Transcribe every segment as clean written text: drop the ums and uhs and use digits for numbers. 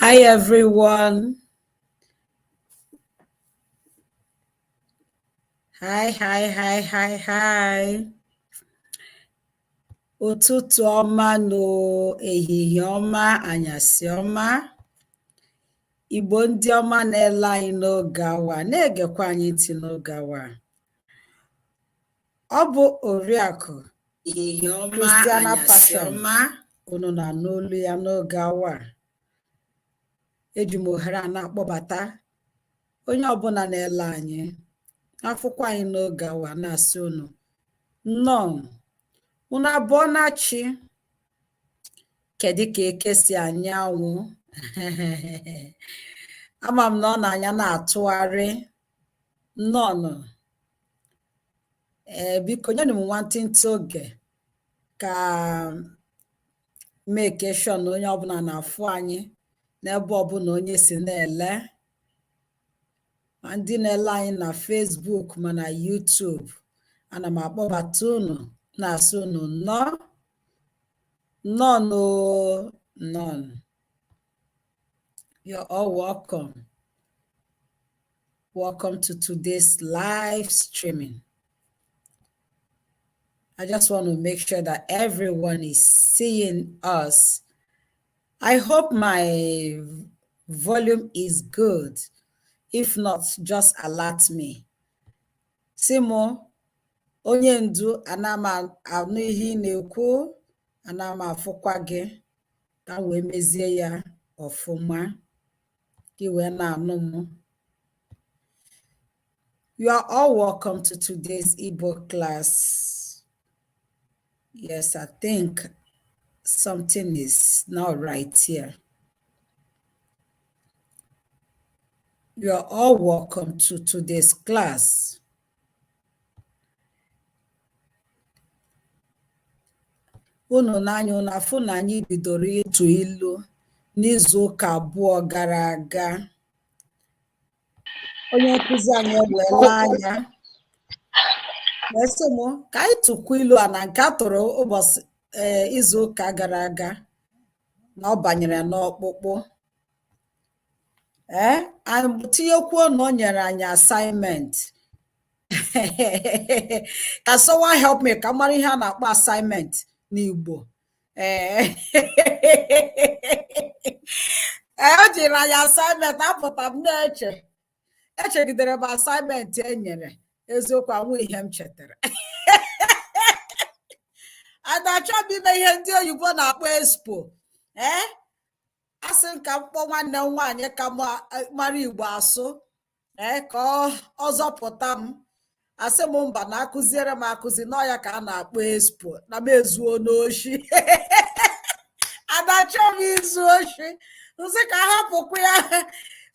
Hi everyone. Hi. Ụtụtụ ọma no ehihie ọma anyasị ọma. Igbo ndị ọma na-ele anyị n'oge awa na-egekwa anyị ntị n'oge awa. Ọ bụ Oriakụ ehihie ọma Christiana Passion unu na-anụ olu ya n'oge awa. Eji m ohere a na-akpọbata onye ọbụla na-ele anyị afụkwa anyị n'oge awa na-asị unu nnọọ unu abụọ na chi kedu ka ekesi anyanwụ ama m na ọ na-anya na-atụgharị nnọọ biko nyenụ m nwantịntị oge ka make sure na onye ọbụla na-afụ anyị n'ebe ọbụla onye si na-ele ma ndị na-ele anyị na Facebook ma na YouTube. Ana m akpọbata unu na-asị unu nnọọ. You're all welcome. Welcome to today's live streaming. I just want to make sure that everyone is seeing us. I hope my volume is good. If not, just alert me. Simo, onye ndu anama anụ ihe na-ekwu anama afụkwa gị ka wee mezie ya ọfụma gị wee na-anụ m. You are all welcome to today's Igbo class. Yes, I think something is not right here. You are all welcome to today's class. Unu n'anya unu afụ na anyị bidoro ịtụ ilu n'izu ụka abụọ gara aga. Onye nkụzi anyị ewela anya na-esi m ka anyị tụkwa ilu a na nke a tụrụ ụbọchị izu ụka gara aga na ọ banyere n'ọkpụkpụ. Tinyekwuo na o nyere anyị assignment. Can someone help me ka mara ihe a na-akpọ assignment n'Igbo? O jiri anyị assignment apụta m na-eche echegidere m assignment e nyere eziokwu anwụ ihe m chetara. Adachọ m ime ihe ndị oyibo na-akpọ expo. Asị m ka m kpọọ nwanne m nwaanyị ka mara Igbo asụ ka ọ zọpụta m. Asị m mba na akụziere m akụzi n'ọya ka a na-akpọ expo na m ezuo n'oshi. Adachọ m izu oshi nsị ka hapụkwa ya.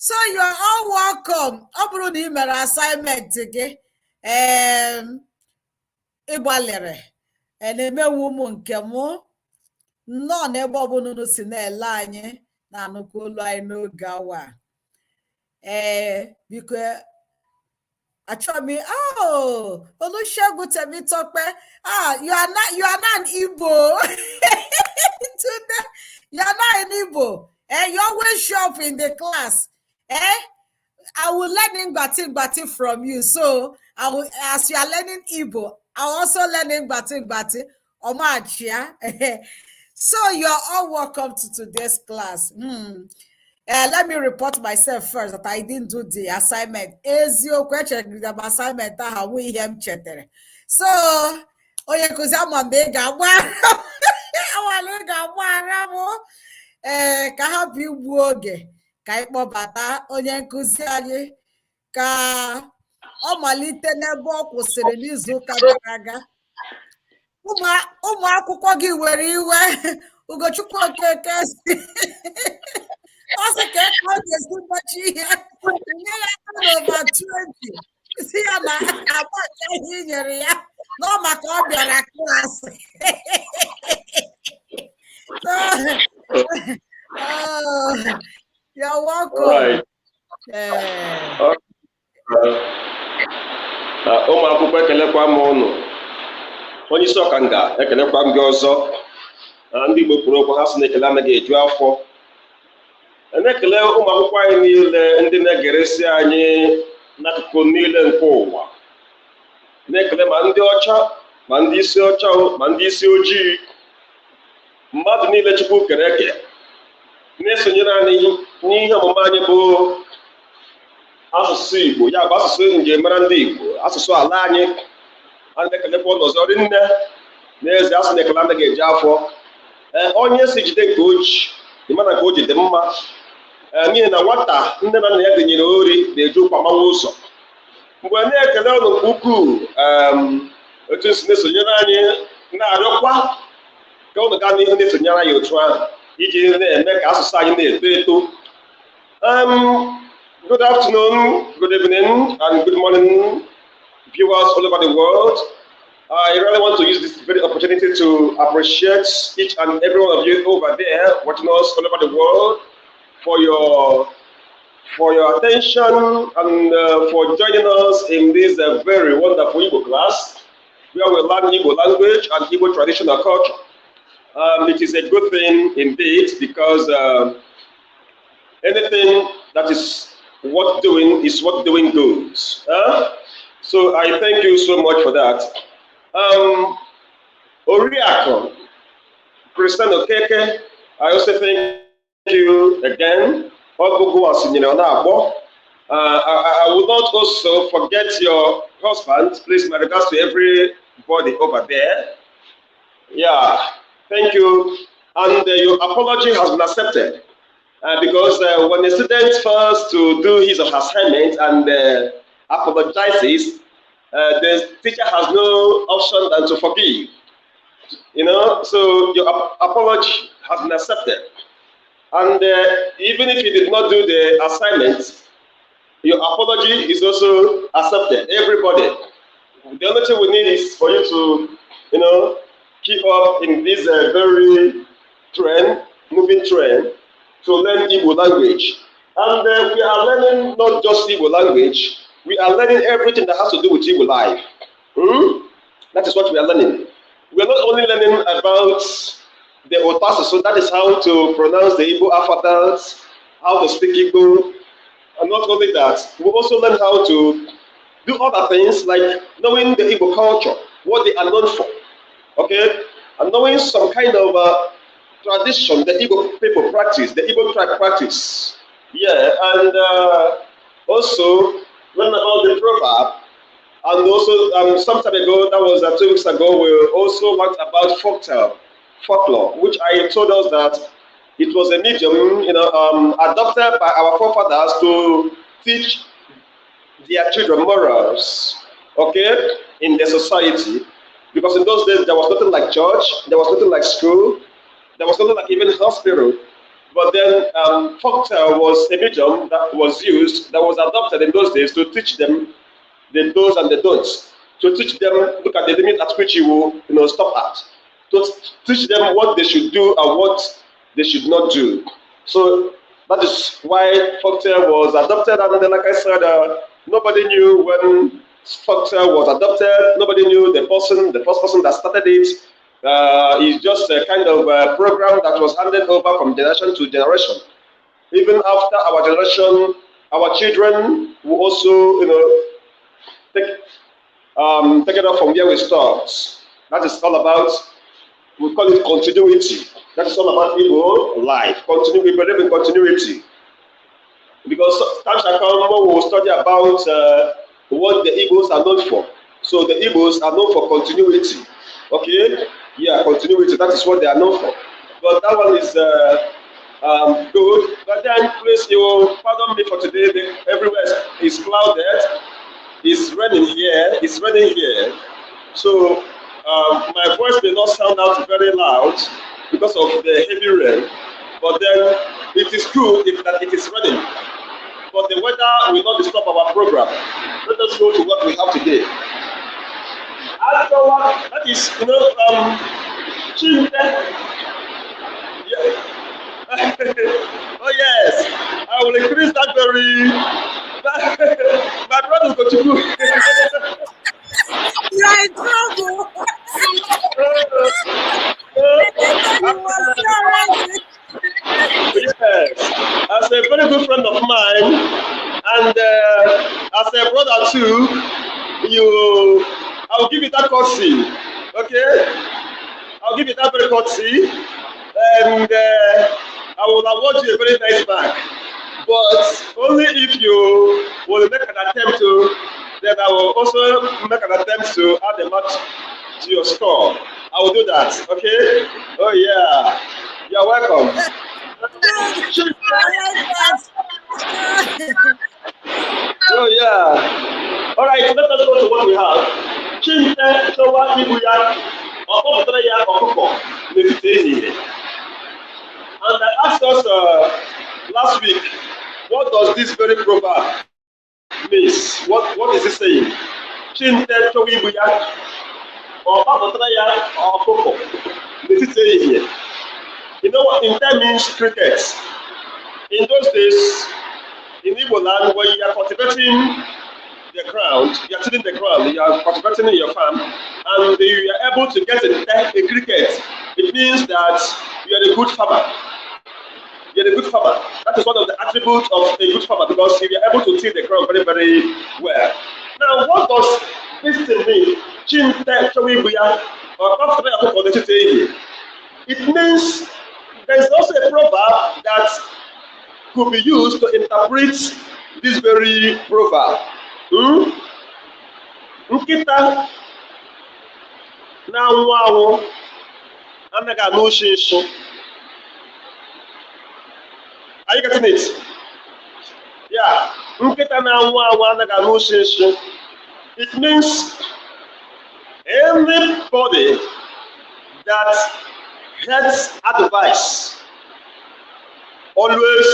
So you are all welcome. Ọ bụrụ na ị mere assignment gị ịgbalịrị na-emewu ụmụ nke m nnọọ n'ebe ọbụla unu si na-ele anyị na-anụkwa olu anyị n'oge awa. Biko achọrọ m Olusegun Temitope, you are not an Igbo. Today you are not an Igbo. You always show up in the class. I will learn Ngbati from you. So as you are learning Igbo, I will also learn Ngbati Omachia. So you are all welcome to today's class. Let me report myself first that I didn't do the assignment. Question the assignment we him chatting. So onye kuzi amambe ga-agba awale ga-agba ka ha bi ugbu oge ka ịkpọbata onye nkuzi anyị ka ọ malite n'ebe ọ kwụsịrị n'izu ụka gara aga. Ụmụ akwụkwọ gị were iwe Ugochukwu Okeke also can't contest too much here. Over 20. See, I'm here. No, my class. You're welcome. Ụmụ akwụkwọ ekelekwa m ụnụ. Onye isi ọka nga ekelekwa m gị ọzọ. Ndị Igbo kwuru okwu ha sị na ekele anaghị eju afọ. Na-ekele ụmụ akwụkwọ anyị niile ndị na-egeresi anyị n'akụkụ niile nke ụwa. Na-ekele ma ndị ọcha, ma ndị isi ọcha, ma ndị isi ojii, mmadụ niile Chukwu kere eke na-esonyere anyị n'ihe ọmụma anyị bụ asụsụ Igbo, ya bụ asụsụ njirimara ndị Igbo, asụsụ ala anyị. A na-ekelekwa ụlọ ọzọ rinne n'eze asụ na ekele anaghị eji afọ. Onye si jide nke oji ịmana nke o ji dị mma, n'ihi na nwata nne na nna ya denyere ori na-eji ụkwa manwa ụzọ. Mgbe na-ekele ụlọ nke ukwuu otu si na-esonyere anyị, na-arịọkwa ka ụnụ gaa n'ihu na-esonyere anyị otu ahụ iji na-eme ka asụsụ anyị na-eto eto. Good afternoon, good evening, and good morning, viewers all over the world. I really want to use this very opportunity to appreciate each and every one of you over there watching us all over the world for your attention and for joining us in this very wonderful Igbo class where we learn Igbo language and Igbo traditional culture. It is a good thing indeed, because anything that is worth doing is worth doing good. So I thank you so much for that. Oriako, Christian Okeke, I also thank you again. I would not also forget your husband. Please, my regards to everybody over there. Yeah, thank you. And your apology has been accepted. Because when a student fails to do his or her assignment and apologizes, the teacher has no option than to forgive. So your apology has been accepted. And even if you did not do the assignment, your apology is also accepted. Everybody. The only thing we need is for you to, keep up in this very moving trend, to learn Igbo language. And we are learning not just Igbo language, we are learning everything that has to do with Igbo life. That is what we are learning. We are not only learning about the Otasu, so that is how to pronounce the Igbo alphabets, how to speak Igbo, and not only that, we also learn how to do other things like knowing the Igbo culture, what they are known for, okay? And knowing some kind of tradition the Igbo people practice, the Igbo tribe practice. Yeah, and also learn about the proverb. And also, some time ago, that was 2 weeks ago, we also learned about folklore, which I told us that it was a medium, adopted by our forefathers to teach their children morals, okay, in the society. Because in those days, there was nothing like church, there was nothing like school, there was nothing like even hospital. But then folktale was a medium that was used, that was adopted in those days to teach them the do's and the don'ts, to teach them, look at the limit at which you will stop at, to teach them what they should do and what they should not do. So that is why folktale was adopted. And then, like I said, nobody knew when folktale was adopted. Nobody knew the first person that started it. It's just a kind of program that was handed over from generation to generation. Even after our generation, our children will also, take it up from where we stopped. That is all about, we call it continuity. That is all about Igbo life. We believe in continuity. Because times shall come when we will study about what the Igbos are known for. So the Igbos are known for continuity. Okay? Yeah, continuity. That is what they are known for. But that one is good. But then, please, you pardon me for today. Everywhere is clouded. It's raining here. It's raining here. So my voice may not sound out very loud because of the heavy rain. But then it is good that it is raining. But the weather will not disturb our program. Let us go to what we have today. That is, Chinte. Yeah. Oh yes, I will increase that very. My brother will contribute. You are in trouble. Yes. mine, and as a brother too, I'll give you that courtesy, okay? I'll give you that very courtesy, and I will award you a very nice bag. But only if you will make an attempt to, then I will also make an attempt to add a match to your score. I will do that, okay? Oh yeah, you're welcome. Oh yeah. All right, let us go to what we have. Chinte Chowa Ibuya, Okomotoya Okoko, Mefitezi. And I asked us last week, what does this very proverb mean? What is it saying? Chinte Chowa Ibuya, Okomotoya Okoko, Mefitezi. You know what? In time means cricket. In those days, in Igbo land, when you are cultivating the ground, you are tilling the ground, you are cultivating in your farm, and you are able to get a cricket, it means that you are a good farmer. You are a good farmer. That is one of the attributes of a good farmer, because you are able to till the ground very, very well. Now, what does this thing mean? It means there is also a proverb that could be used to interpret this very proverb. Nkita na nwawo anaghị anụ ushi nshi. Are you getting it? Yeah. Nkita na nwawo anaghị anụ ushi nshi. It means anybody that heeds advice always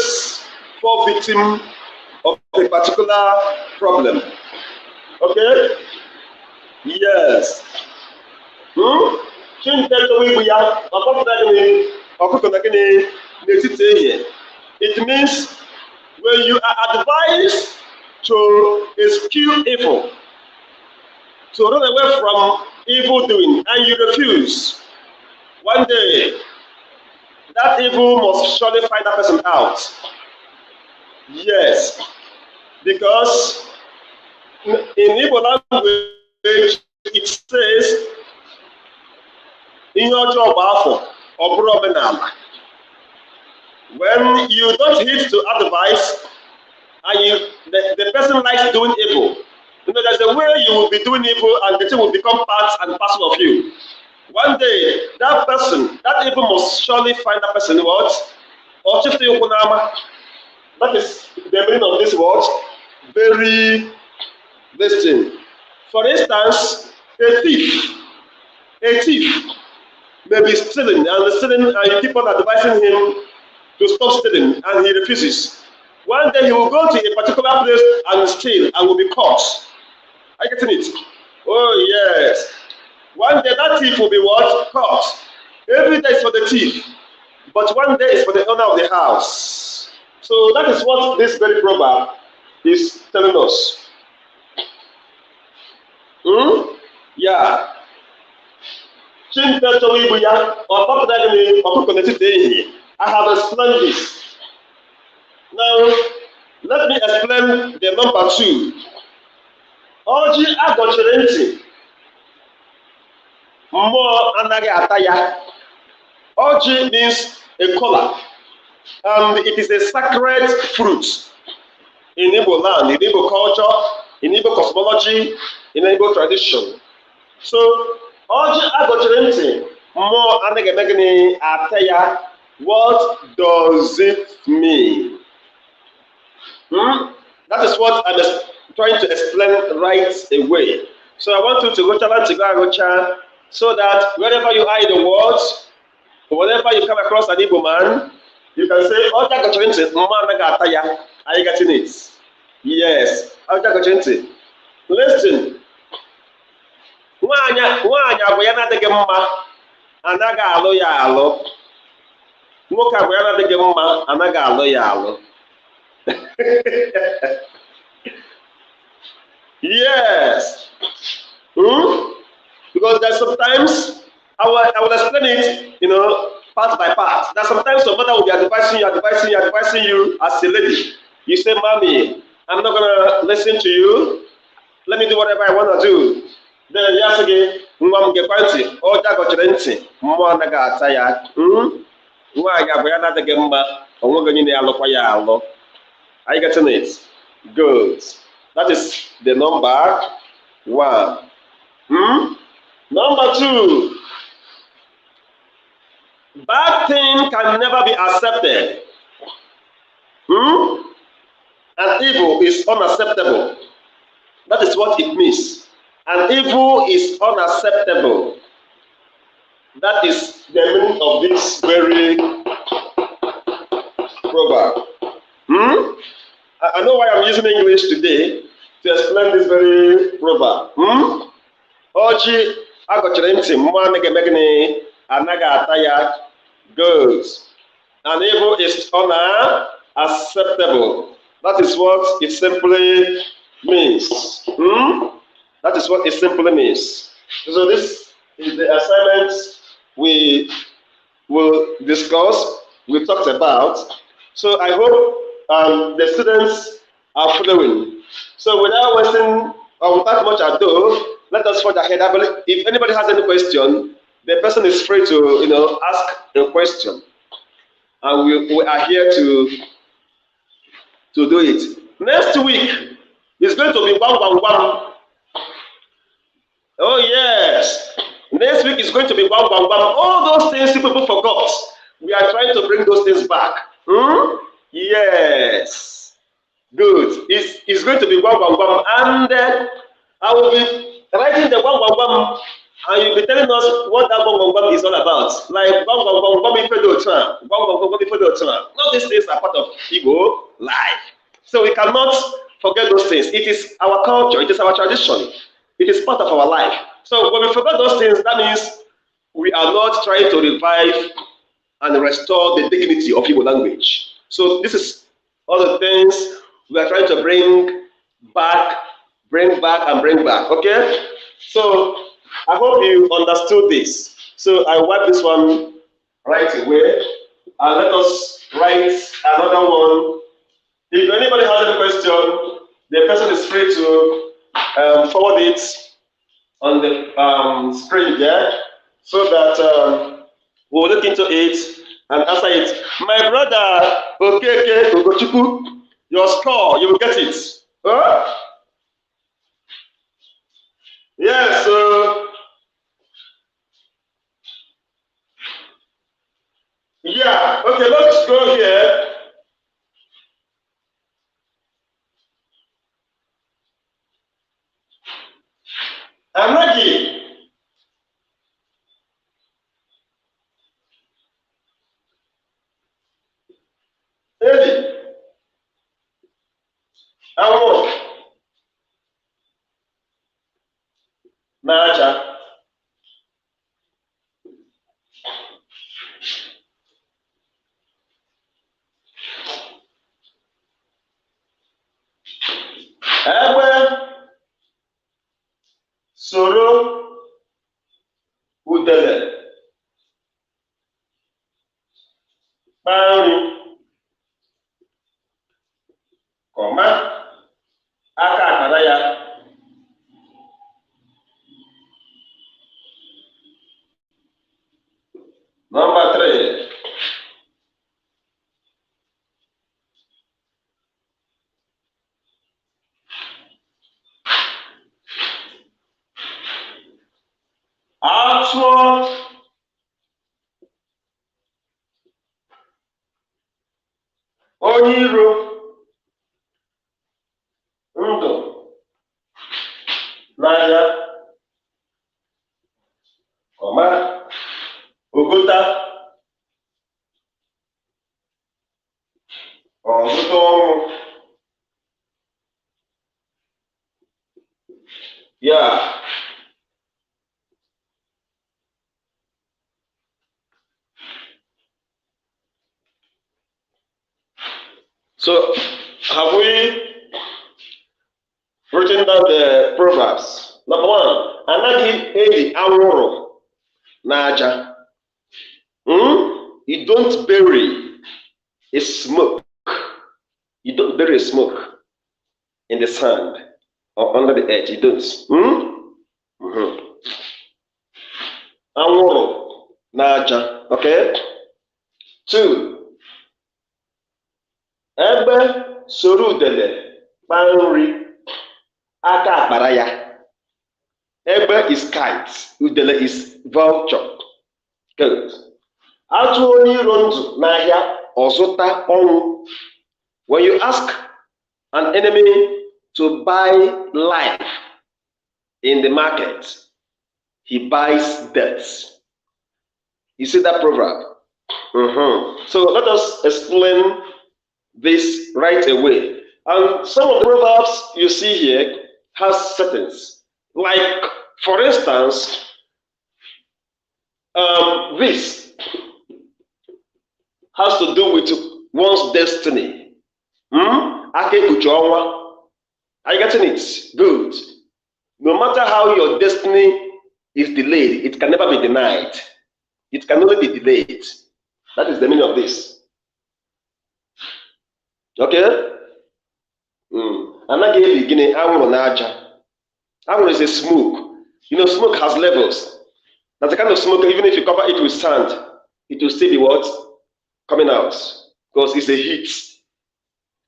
fall victim of a particular problem. Okay? Yes. It means when you are advised to eschew evil, to run away from evil doing, and you refuse, one day that evil must surely find that person out. Yes, because in Igbo language it says, in your job when you don't heed to advice and the person likes doing evil, you know, there's a way you will be doing evil and the thing will become part and parcel of you. One day, that person, that evil must surely find that person what? Or that is the meaning of this word. Very this thing. For instance, a thief may be stealing and you keep on advising him to stop stealing and he refuses. One day he will go to a particular place and steal and will be caught. Are you getting it? Oh yes. One day that thief will be what? Caught. Every day is for the thief, but one day is for the owner of the house. So that is what this very proverb is telling us. Yeah. I have explained this. Now, let me explain the number 2. Oji agochirenti. More anaghị ata ya. Oji means a color, and it is a sacred fruit in Igbo land, in Igbo culture, in Igbo cosmology, in Igbo tradition. So, Oji agochirenti, more anaghị ata ya. What does it mean? That is what I'm trying to explain right away. So I want you to go so that wherever you are in the world, whenever you come across an Igbo man, you can say, are you getting it? Yes. Listen. Yes. Because there's sometimes, I will explain it, part by part. That sometimes your mother will be advising you as a lady. You say, Mommy, I'm not gonna listen to you. Let me do whatever I wanna do. Then ya sị gị, nwa m gekwa ntị, ọja gọchiri ntị, mmụọ anaghị ata ya. Nwaanyị agwa ya na-adịghị mma, o nweghị onye na-alụkwa ya alụ. Are you getting it? Good. That is the number 1. Number 2. Bad thing can never be accepted. And evil is unacceptable. That is what it means. And evil is unacceptable. That is the meaning of this very proverb. I know why I'm using English today to explain this very proverb. Oji agọchiri ntị, mmụọ anaghị eme gịnị? Anaghị ata ya. Good. And evil is unacceptable. That is what it simply means. That is what it simply means. So this is the assignment we will discuss, we talked about. So I hope the students are following. So without wasting or without much ado, let us forge ahead. If anybody has any question, the person is free to ask a question, and we are here to do it. Next week is going to be 111. Oh yes, next week is going to be 111. All those things people forgot, we are trying to bring those things back. Yes, good. It's going to be 111, and I will be writing the 111. And you'll be telling us what that bong is all about. Like all these things are part of Igbo life. So we cannot forget those things. It is our culture, it is our tradition, it is part of our life. So when we forget those things, that means we are not trying to revive and restore the dignity of Igbo language. So this is all the things we are trying to bring back. Okay? So I hope you understood this. So I wipe this one right away, and let us write another one. If anybody has any question, the person is free to forward it on the screen there, so that we'll look into it and answer it. My brother, okay, Ugochukwu, your score, you will get it. Huh? Yes, yeah, okay, let's go here. I'm ready. Ready. Amo. Naja. Ewe soro udele kpari kọma aka akara ya. Number 3. Atụọ onye iro ndụ n'anya kọma ogota ọzụta ọnwụ. Yeah. So have we written down the Proverbs? Number 1, anaghị eli anwụrụ n'aja. You don't bury a smoke You don't bury smoke in the sand or under the earth. You don't. Anwụrụ n'aja. Okay. 2. Egbe soro udele kpaa nri, aka akpara ya. Egbe is kite, udele is vulture. Good. Atụ onye iro ndụ n'ahịa, ọzụta ọnwụ. When you ask an enemy to buy life in the market, he buys death. You see that proverb? So let us explain this right away. And some of the proverbs you see here has settings. Like, for instance, this has to do with one's destiny. Are you getting it? Good. No matter how your destiny is delayed, it can never be denied. It can only be delayed. That is the meaning of this. Okay? Another beginning, Anwụrụ is a smoke. You know, smoke has levels. That's the kind of smoke, even if you cover it with sand, it will still be what? Coming out. Because it's a heat.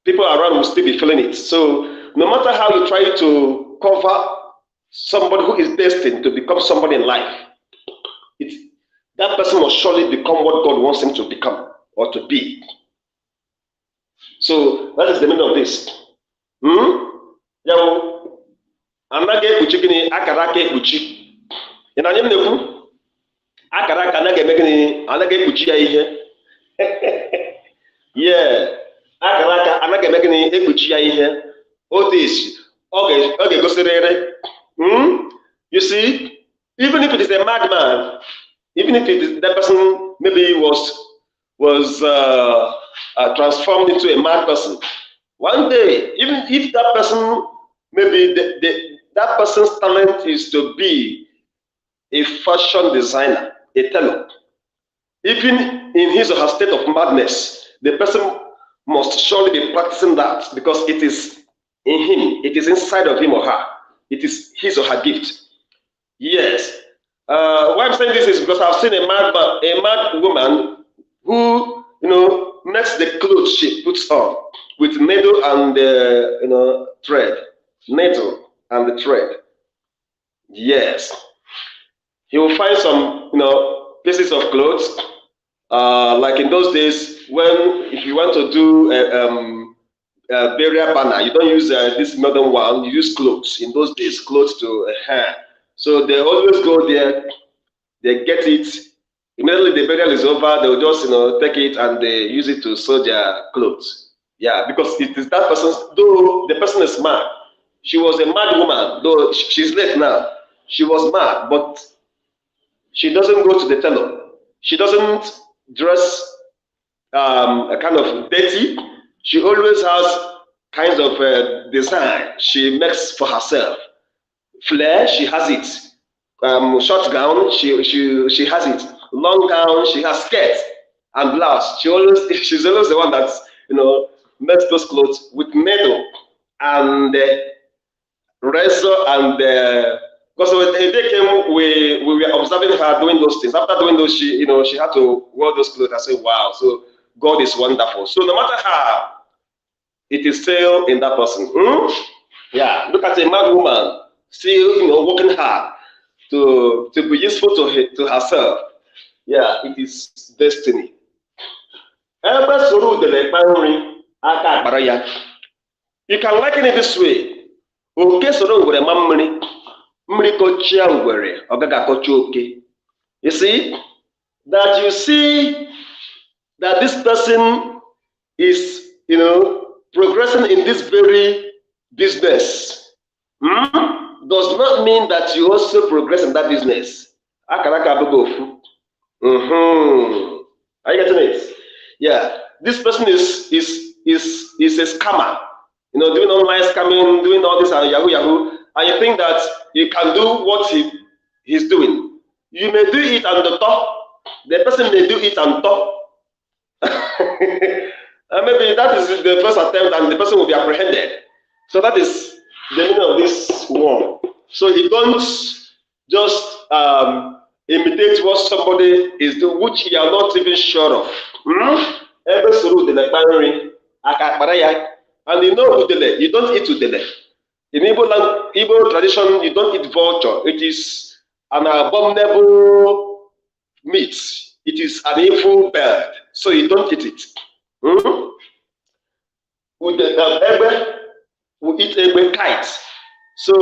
People around will still be feeling it. So no matter how you try to cover somebody who is destined to become somebody in life, that person must surely become what God wants him to become or to be. So that is the meaning of this. Anaghị ekpuchi gịnị akara aka ekpuchi. Ị na-anya m na-ekwu? Akara aka anaghị eme gịnị, anaghị ekpuchi ya ihe. Yeah. Akara aka anaghị eme gịnị, ekpuchi ya ihe. Otis, ọ ga-egosirịrị. You see, even if it is a madman, even if it is, that person maybe was transformed into a mad person, one day, even if that person, maybe that person's talent is to be a fashion designer, a tailor, even in his or her state of madness, the person must surely be practicing that because it is in him, it is inside of him or her, it is his or her gift. Yes. Why I'm saying this is because I've seen a mad woman who, makes the clothes she puts on with needle and thread. Needle and the thread. Yes. He will find some, pieces of clothes. Like in those days, if you want to do a burial banner, you don't use this modern one. You use clothes. In those days, clothes to hair. So they always go there. They get it. Immediately the burial is over, they will just take it and they use it to sew their clothes. Yeah, because it is that person. Though the person is mad, she was a mad woman. Though she's late now, she was mad, but she doesn't go to the tailor. She doesn't dress a kind of dirty. She always has kinds of design she makes for herself. Flare, she has it. Short gown, she has it. Long gown, she has skirt and blouse. She's always the one that's makes those clothes with needle and razor and because the day came we were observing her doing those things. After doing those, she had to wear those clothes. I said, wow, so God is wonderful. So no matter how, it is still in that person. Yeah, look at a mad woman still working hard to be useful to herself. Yeah, it is destiny. You can liken it this way. You see that this person is progressing in this very business. Does not mean that you also progress in that business. Are you getting it? Yeah, this person is a scammer. Doing online scamming, doing all this and Yahoo, and you think that you can do what he's doing. You may do it on the top. The person may do it on top. Maybe that is the first attempt and the person will be apprehended. So that is the meaning of this one. So you don't just imitate what somebody is doing, which you are not even sure of. And you know udele, you don't eat udele. In Igbo tradition, you don't eat vulture. It is an abominable meat. It is an evil bird, so you don't eat it. We eat egbe kite. So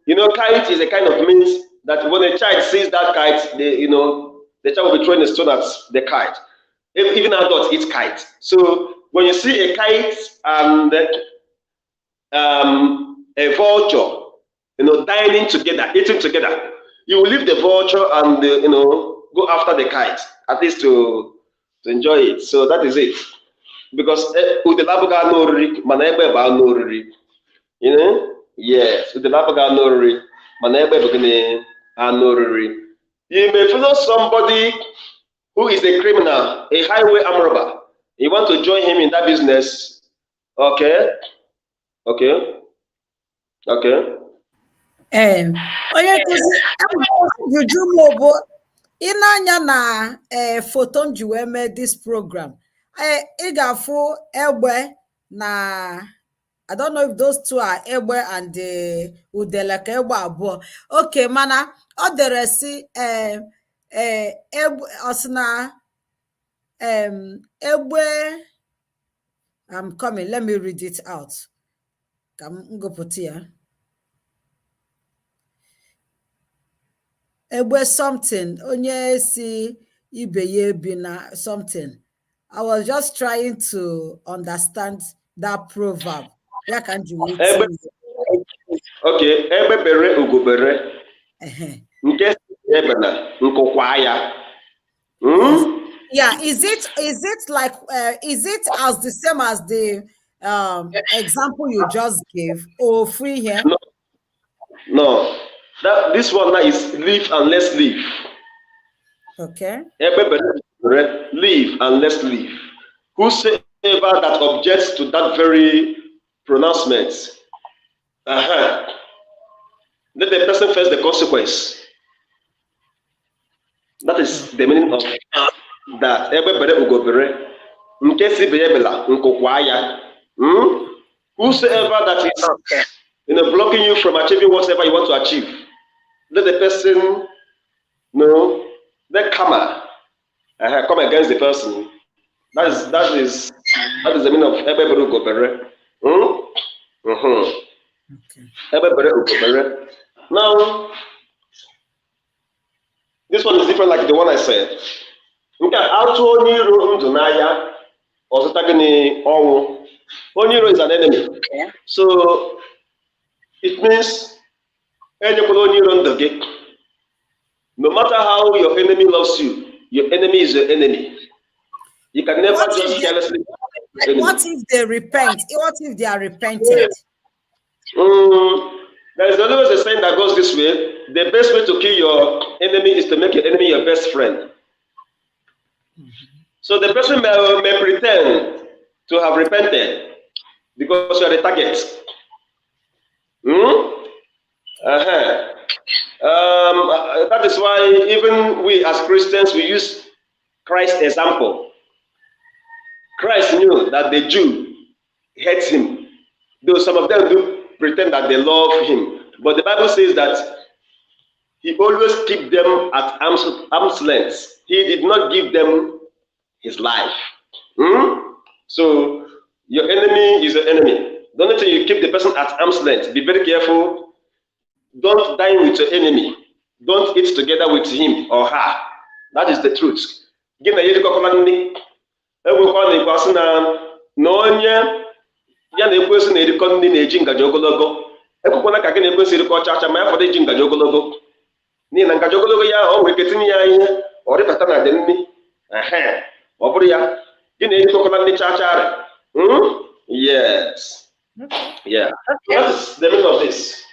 kite is a kind of meat that when a child sees that kite, the child will be throwing a stone at the kite. Even adults eat kite. So when you see a kite and a vulture, dining together, eating together, you will leave the vulture and go after the kite, at least to enjoy it. So that is it. Because udelabuga no oriri, mana egbe ba no oriri. Yes, udelabuga no oriri, mana egbe ba no oriri. You may follow somebody who is a criminal, a highway armed robber. You want to join him in that business? Okay. Onye nkụzi juju m bụ ịna-anya na foto m ji wee mee this program. Ị ga-afụ egbe na I don't know if those two are egbe and udele ka egbe abụọ. Okay, mana ọ dere si ọ sị na egbe. I'm coming. Let me read it out. Ka m gụpụta ya. Egbe something, onye si ibe ya ebi na something. I was just trying to understand that proverb. Ya ka nji wee okay, egbe bere ugobere. Nke egbe na nkụkwa ya. Yeah, is it like is it as the same as the example you just gave, or free here? No. This one now is live and let's live. Okay. Live and let's live. Whosoever that objects to that very pronouncement, let the person face the consequence. That is the meaning of that. Whosoever that is blocking you from achieving whatever you want to achieve, let the person let come against the person. That is the meaning of Ebeberu Gobere. Now, this one is different, like the one I said. Oniro is an enemy. So it means no matter how your enemy loves you, your enemy is your enemy. You can never just carelessly. What if they repent? What if they are repented? There is always a saying that goes this way: the best way to kill your enemy is to make your enemy your best friend. So the person may pretend to have repented because you are the target. That is why even we as Christians, we use Christ's example. Christ knew that the Jew hates him, though some of them do pretend that they love him. But the Bible says that he always kept them at arm's length. He did not give them his life. So your enemy is your enemy. The only thing, you keep the person at arm's length. Be very careful. Don't dine with your enemy. Don't eat together with him or her. That is the truth. Na onye ya na-ekwesị na-erikọ nri na-eji ngaji ogologo, ekwekwana ka gị na-ekwesị irikọ chacha ma ya fọdụ iji ngaji ogologo, n'ihi na ngaji ogologo ya ọ nwere ike tinye ya ihe ọ rịbata na dị nri, ọ bụrụ ya gị na-erikọkwana nri chachara. Yes. Yeah. That is the meaning of this.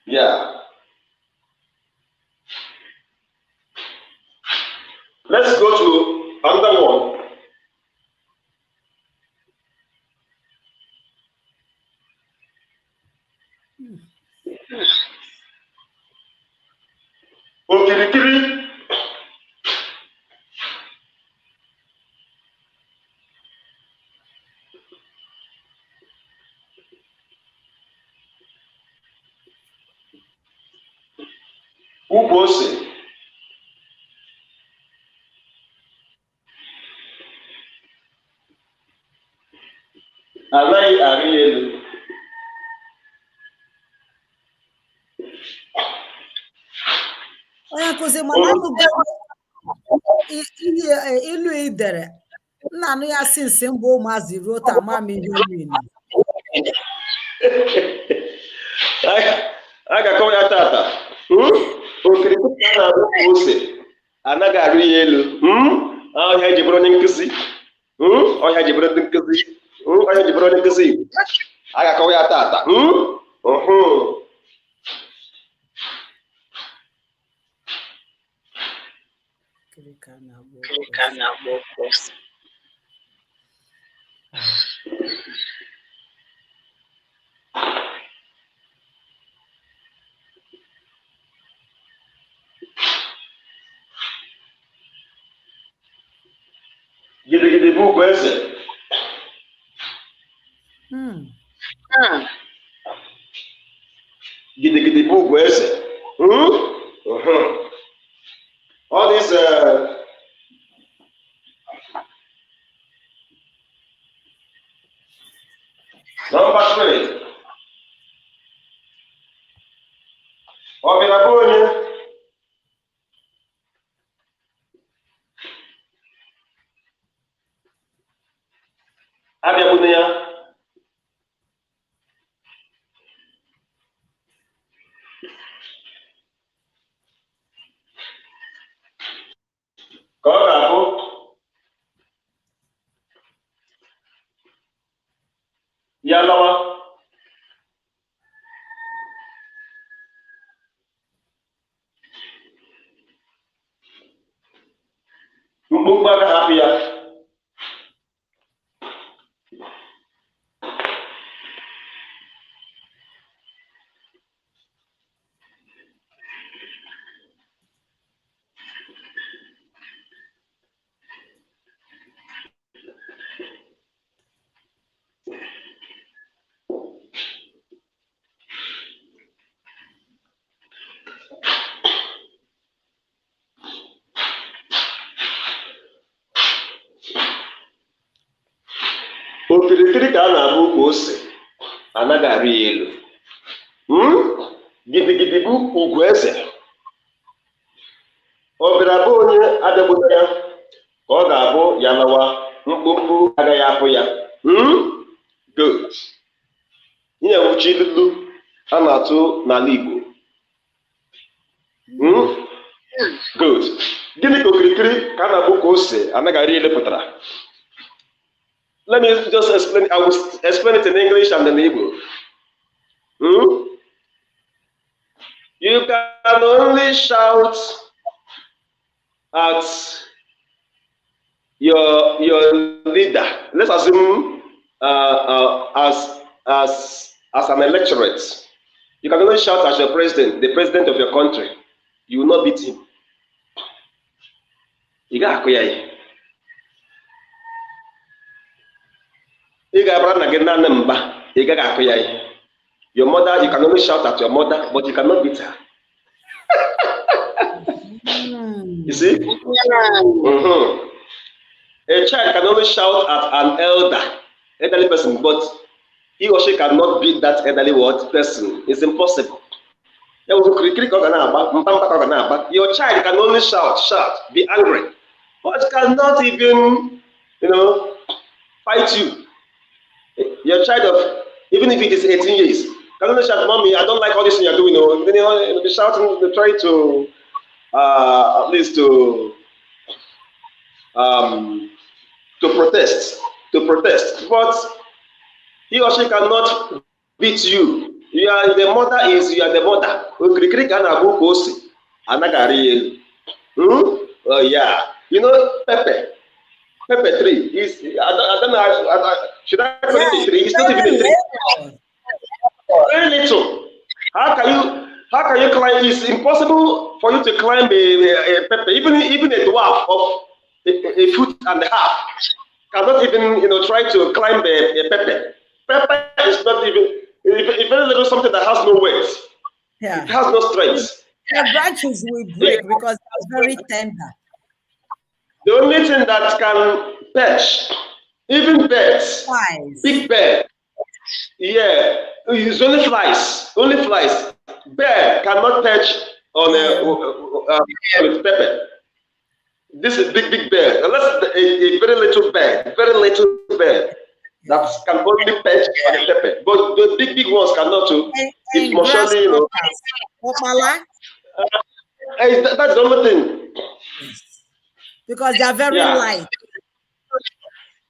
Yeah. Let's go to another one. okirikiri. Ukwu ose. Anaghị arị elu. Onye nkụzi mana anụgo ilu idere nna anụ ya sinsi mbụ ụmụazị ruo taa ma m ihe niile. A ga-akọwa ya tata. Okirikiri a na-arụ ukwu ose anaghị arị ya elu. Ọhịa ji bụrụ onye nkụzi. Ọhịa ji bụrụ ndị nkụzi. Ọhịa ji bụrụ onye nkụzi. A ga-akọwa ya tata. Gidigidi bụ ugwu eze. Gidigidi bụ ugwu eze. All these number 3. Ọ bịara bụ onye abịagbuna ya ka ọ ga-abụ ya lawa mkpụmkpụ agaghị hapụ ya. Okirikiri ka a na-abụ ukwu ose anaghị arị ya elu. Gidigidi bụ ugwu eze. Ọ bịara bụ onye abịagbuna ya ka ọ ga-abụ ya lawa mkpụmkpụ agaghị apụ ya. Good. Ihe wuchi ilu a na-atụ n'ala Igbo. Good. Gịnị ka okirikiri ka a na-abụ ukwu ose anaghị arị elu pụtara? Let me just explain. I will explain it in English and in Igbo. You can only shout at your leader. Let's assume as an electorate, you can only shout at your president, the president of your country. You will not beat him. You got to your mother, you can only shout at your mother, but you cannot beat her. You see? A child can only shout at an elderly person, but he or she cannot beat that elderly person. It's impossible. Your child can only shout, be angry, but cannot even, fight you. Your child even if it is 18 years, can only shout, "Mommy, I don't like all this thing you're doing." Then you'll be shouting, they try to at least to protest, but he or she cannot beat you. You are the mother. Oh yeah, pepper tree is. I don't know. Should I put it in tree? It's not even a tree. Very little. How How can you climb? It's impossible for you to climb a pepper. Even a dwarf of a foot and a half cannot even try to climb a pepper. Pepper is not even if very little something that has no weight. Yeah. It has no strength. The branches will break because they're very tender. The only thing that can perch, even birds, big bird, yeah, it's only flies. Only flies. Bird cannot perch on with pepper. This is big bird. Unless a very little bird that can only perch on a pepper. But the big ones cannot too. It must surely, that's the only thing. Because they are very light.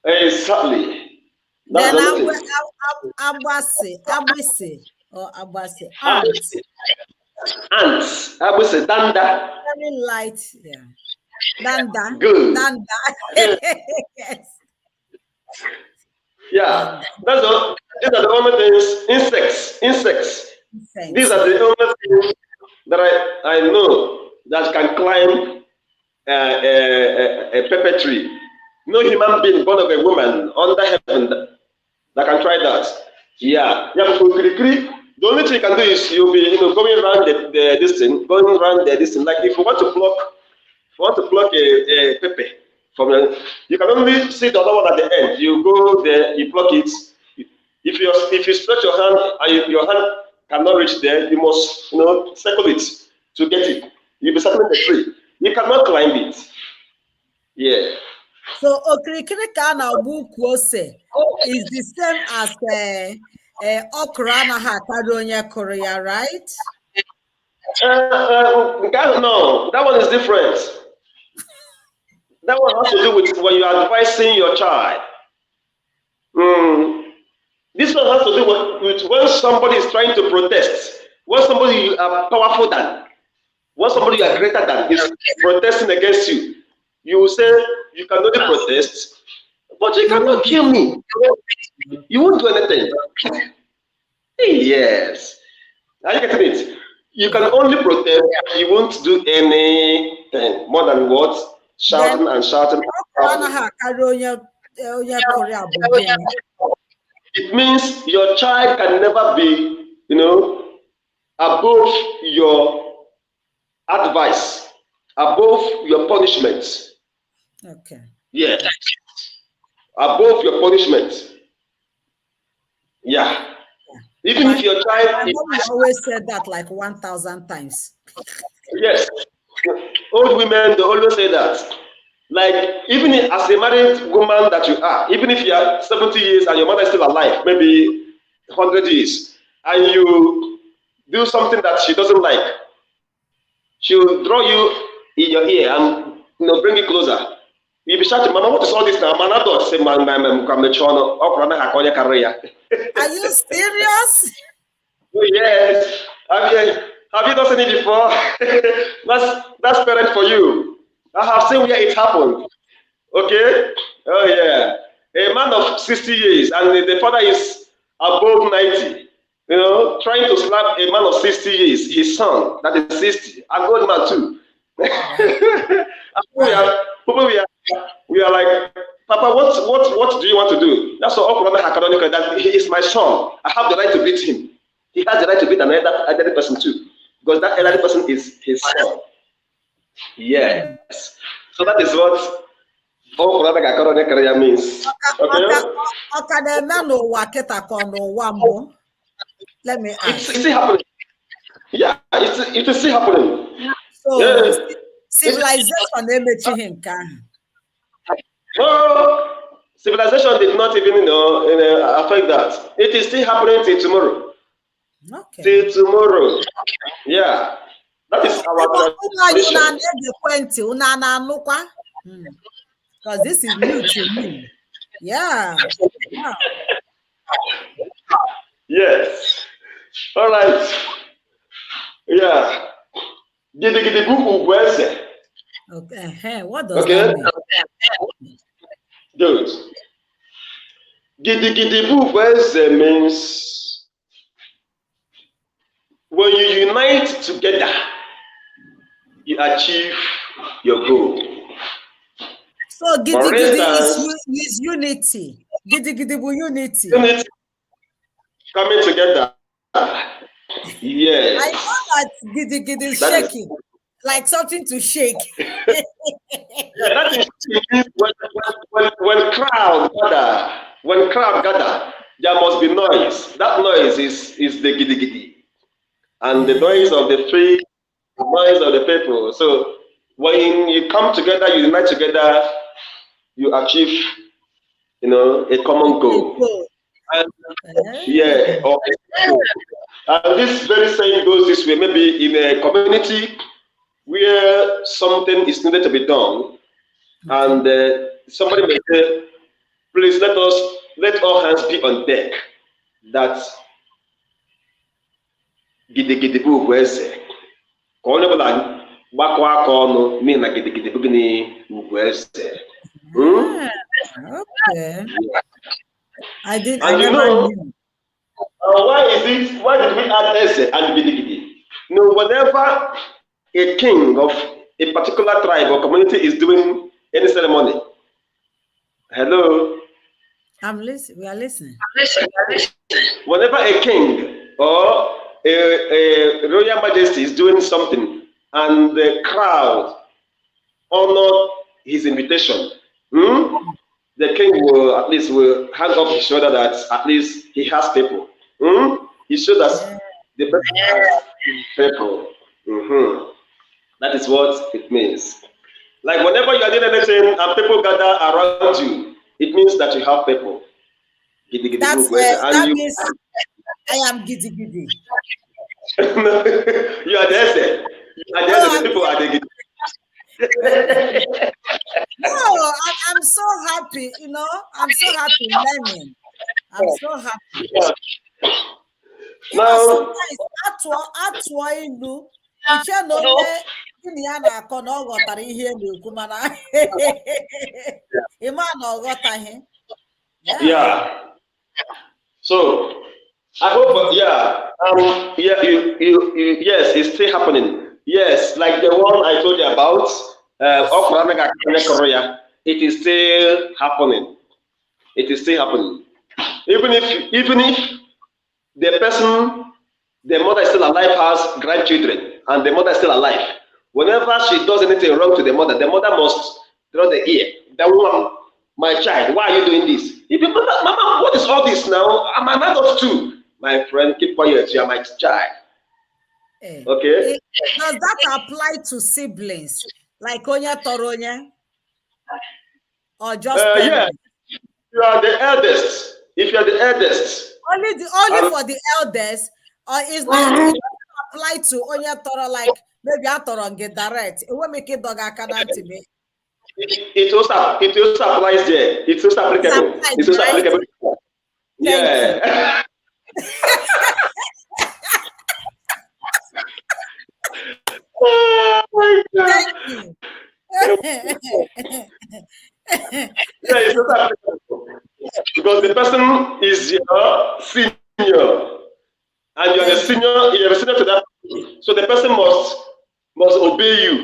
Exactly. Then abwase or abwase ants. Ants. Abwase danda. Very light. Yeah. Danda. Good. Danda. Yes. Yeah. These are the only things. Insects. These are the only things that I know that can climb a pepper tree. No human being born of a woman under heaven that can try that. Yeah. The only thing you can do is you'll be going around this thing. Like if you want to pluck a pepper from you can only see the other one at the end. You go there, you pluck it. If you stretch your hand and your hand cannot reach there, you must circle it to get it. You'll be circling the tree. You cannot climb it. Yeah. So okirikirika na obukwose is the same as okra na ha onye Korea, right? No, that one is different. That one has to do with when you are advising your child. This one has to do with when somebody is trying to protest, when somebody you are powerful than, when somebody you are greater than is protesting against you. You will say, you can only protest, but you cannot kill me. You won't do anything. Yes. Are you getting it? You can only protest, you won't do anything more than what? Shouting and shouting. It means your child can never be, above your advice, above your punishment. Okay. Yeah. Above your punishment. Yeah. Even if your child always said that like 1,000 times. Yes. Old women, they always say that. Like, even as a married woman that you are, even if you are 70 years and your mother is still alive, maybe 100 years, and you do something that she doesn't like, she'll draw you in your ear and bring you closer. You'll be shouting, Mama, what is all this now? Man, I don't say, man, Are you serious? Oh, yes. Have you not seen it before? that's parent for you. I have seen where it happened. Okay? Oh, yeah. A man of 60 years and the father is above 90. Trying to slap a man of 60 years, his son, that is 60, an old man too. We are like, Papa, what do you want to do? That's all. That he is my son. I have the right to beat him. He has the right to beat another elderly person too, because that elderly person is his son. Yes. So that is what means. Okay. Let me ask. It's still happening. Yeah, it is still happening. So yeah. Civilization No, civilization did not even affect that. It is still happening till tomorrow. Okay. Till tomorrow. Yeah. That is our tradition. Because this is new to me. Yeah. Yes. All right. Yeah. Okay. What does that mean? Good. Gidigidibu means when you unite together, you achieve your goal. So gidi gidi is unity. Gidi gidi unity. Unity coming together. Yes. I know that gidi gidi is shaking, like something to shake. Yeah, that is when crowd gather, there must be noise. That noise is the gidi gidi, and the noise of the tree, the noise of the people. So when you come together, you unite together, you achieve, a common goal. And, yeah, and this very saying goes this way. Maybe in a community where something is needed to be done, and somebody may say, please let all hands be on deck. That gidigidi bụ ugwu eze. Ka onye ọbụla gbakọ aka ọnụ n'ihi na gidigidi bụ gịnị ugwu eze. Okay. I did. And I never knew. Why did we add eze and gidigidi? No, whenever a king of a particular tribe or community is doing any ceremony. Hello? I'm listening. We are listening. Whenever a king or a royal majesty is doing something and the crowd honor his invitation, the king will at least hand up his shoulder that at least he has people. He shows that the person has people. That is what it means. Like whenever you are doing anything and people gather around you, it means that you have people. That means I am giddy giddy. You are there. The people are the giddy. No, I'm so happy. I'm so happy learning. I'm so happy. Now, sometimes atụọ ilu iche na onye gịnị ya na-akọ na ọ ghọtara ihe na-ekwu mana ịma na ọ ghọtaghị. Yeah. So I hope, yes, it's still happening. Yes, like the one I told you about, it is still happening. It is still happening. Even if the mother is still alive, has grandchildren, and the mother is still alive, whenever she does anything wrong to the mother must draw the ear. That woman, my child, why are you doing this? If you, Mama, what is all this now? I'm an adult too. My friend, keep quiet. You are my child. Okay. Does that apply to siblings, like Onya Toronya, or just? Yeah. You are the eldest. If you are the eldest. Only for the eldest, or is not it apply to Onya Toro, like maybe I Toro and get direct? It won't make it dog me. It also applies there. It's also applicable. It's also applicable. Yeah. Oh my God. Thank you. Yeah, it's also applicable. Because the person is your senior. And you're a senior to that person. So the person must obey you.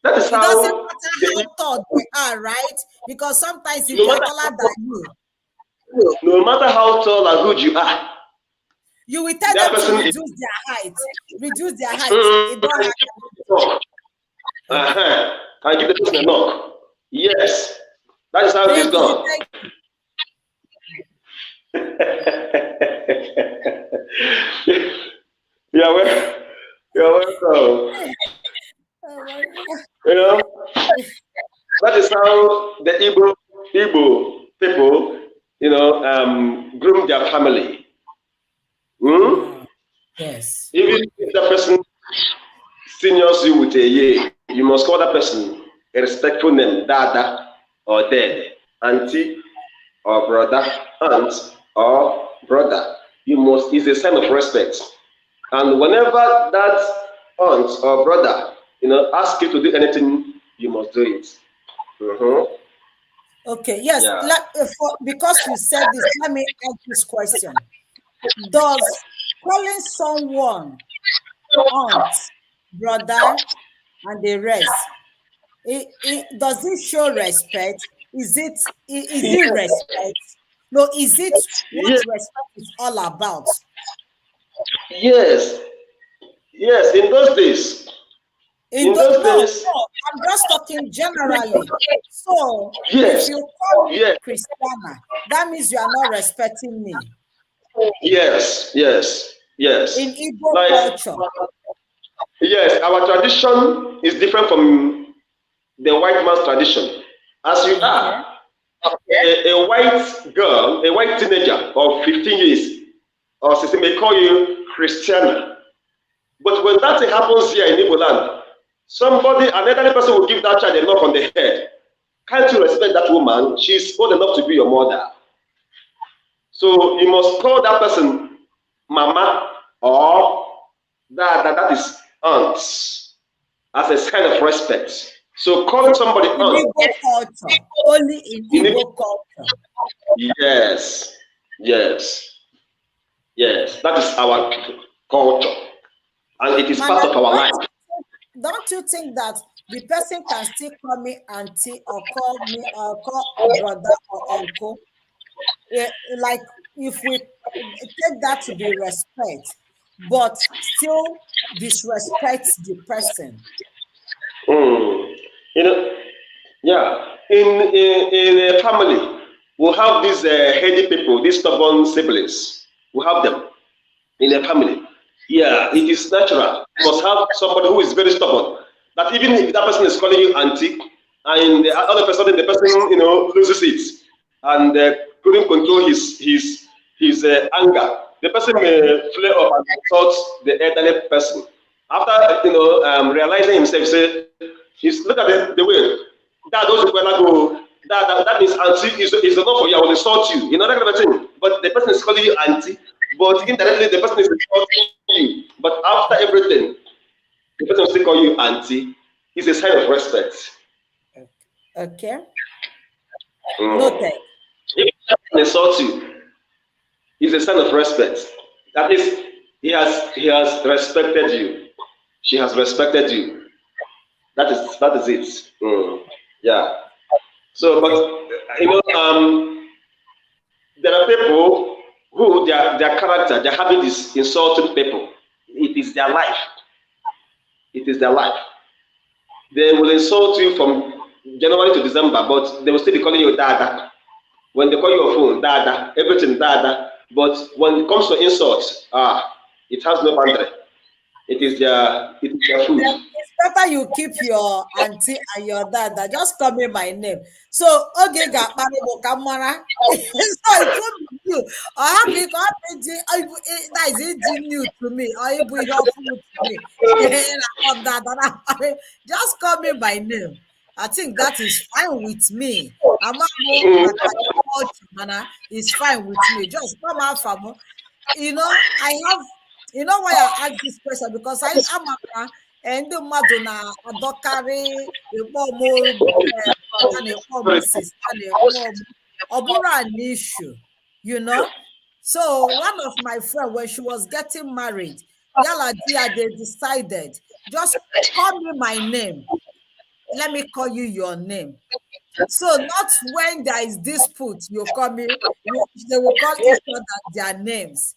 That is it doesn't matter how tall they are, right? Because sometimes if they're taller than you. No matter how tall and good you are, you will tell them to reduce their height. Reduce their height. It don't happen. And give the person a knock. Yes. That is how it is done. You're welcome. That is how the Igbo people, groom their family. Yes. Even if that person seniors you with a year, you must call that person a respectful name, Dada or Dede, Auntie or brother, Aunt or brother. It's a sign of respect. And whenever that aunt or brother, ask you to do anything, you must do it. Okay, yes. Yeah. Because you said this, let me ask this question. Does calling someone aunt, brother, and the rest, does it show respect? Is it respect? No, is it what Yes, respect is all about? yes, yes. In those No, days, I'm just talking generally. So if yes, you call me yes, Christiana, that means you are not respecting me. yes, yes, In yes. Igbo Like, culture, yes, our tradition is different from the white man's tradition. As you okay, are a white girl, a white teenager of 15 years or 16 may call you Christiana. But when that thing happens here in Igbo land, somebody, an elderly person will give that child a knock on the head. Can't you respect that woman? She's old enough to be your mother. So you must call that person mama or that is aunt as a sign of respect. So calling somebody in aunt, Igbo culture, only in you need, Igbo culture. yes, yes, yes. That is our culture, and it is Man, part of our life. don't you think that the person can still call me auntie or call brother or uncle? Yeah, like if we take that to be respect, but still disrespect the person. Mm. You know, yeah. In a family, we have these heady people, these stubborn siblings. We have them in a family. Yeah, it is natural. You must have somebody who is very stubborn. That even if that person is calling you auntie, and the other person, the person loses it and couldn't control his anger. The person may flare up and insult the elderly person. After realizing himself, say, look at the way that those people go. That means auntie is enough for you. I will insult you. You know that kind of thing. But the person is calling you auntie, but indirectly the person is insulting you. But after everything, the person will still call you auntie. It's a sign of respect. Okay, Mm. noted. If someone insults you, it's a sign of respect. That is, he has respected you. She has respected you. That is it. Yeah. So, but there are people who their character, their habit is insulting people. It is their life. It is their life. They will insult you from January to December, but they will still be calling you Dada. When they call you a phone, Dada, everything Dada. But when it comes to insults, it has no boundary. It is their food. Then it's better you keep your auntie and your dad that just call me my name. So okay, got Kamara. So it could be you. Or happy that is it new to me, or it be helpful to me. On that, just call me by name. I think that is fine with me. Amamo Mm, Makachimana is fine with me. Just come out from I have why I ask this question because I'm a and the madonna adokari brother na sister na an issue, you know. So one of my friend when she was getting married, yala dia they decided just call me my name. Let me call you your name. So not when there is dispute, you call me, they will call each other their names.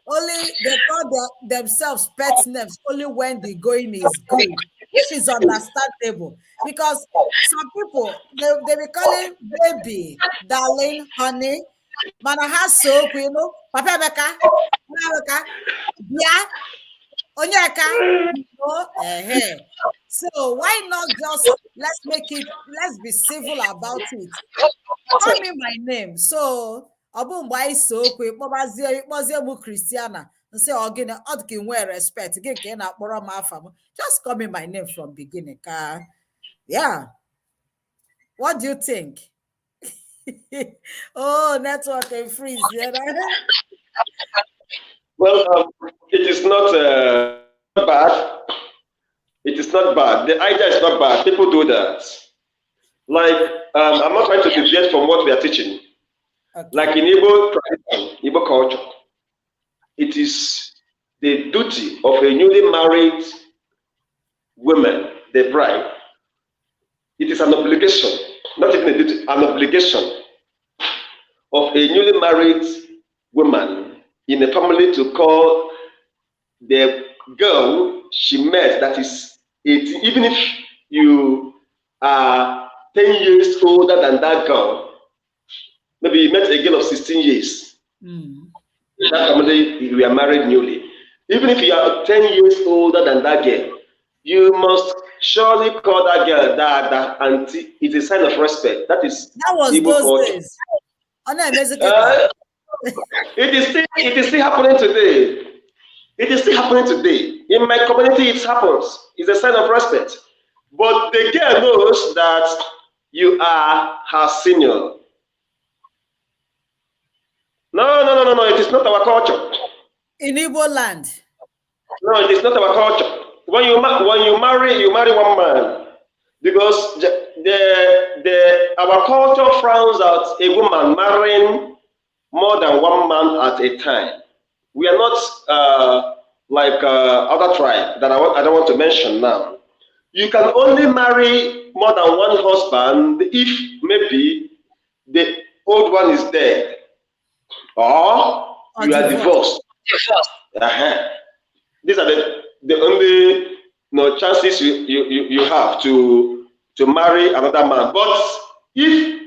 Only they call themselves pet names only when the going is good, which is understandable. Because some people they be calling baby, darling, honey, manaha soap, Papa Beka, Mama Beka, yeah, Onyeka, So why not just let's be civil about it. Call me my name. So ọ bụ mgbe anyị so okwu ịkpọzie m Christiana nsị ọ gịnị ọ dị ka ị nwee respect gị ka ị na-akpọrọ m afa m, just call me my name from beginning ka yeah. What do you think? Oh, network and freeze. well, it is not bad. It is not bad. The idea is not bad. People do that. Like, I'm not trying to deviate from what we are teaching. Okay. Like in Igbo tradition, Igbo culture, it is the duty of a newly married woman, the bride. It is an obligation, not even a duty, an obligation of a newly married woman in a family to call the girl she met, that is 18, even if you are 10 years older than that girl, maybe you met a girl of 16 years. In that family, you are married newly. Even if you are 10 years older than that girl, you must surely call that girl Dada, and it's a sign of respect. That was Igbo those culture. days. It is still happening today. It is still happening today. In my community, it happens. It's a sign of respect. But the girl knows that you are her senior. No. It is not our culture. In Igbo land. No, it is not our culture. When you marry one man, because our culture frowns at a woman marrying more than one man at a time. We are not like other tribe that I don't want to mention now. You can only marry more than one husband if maybe the old one is dead or you are divorced. These are the only chances you have to marry another man. But if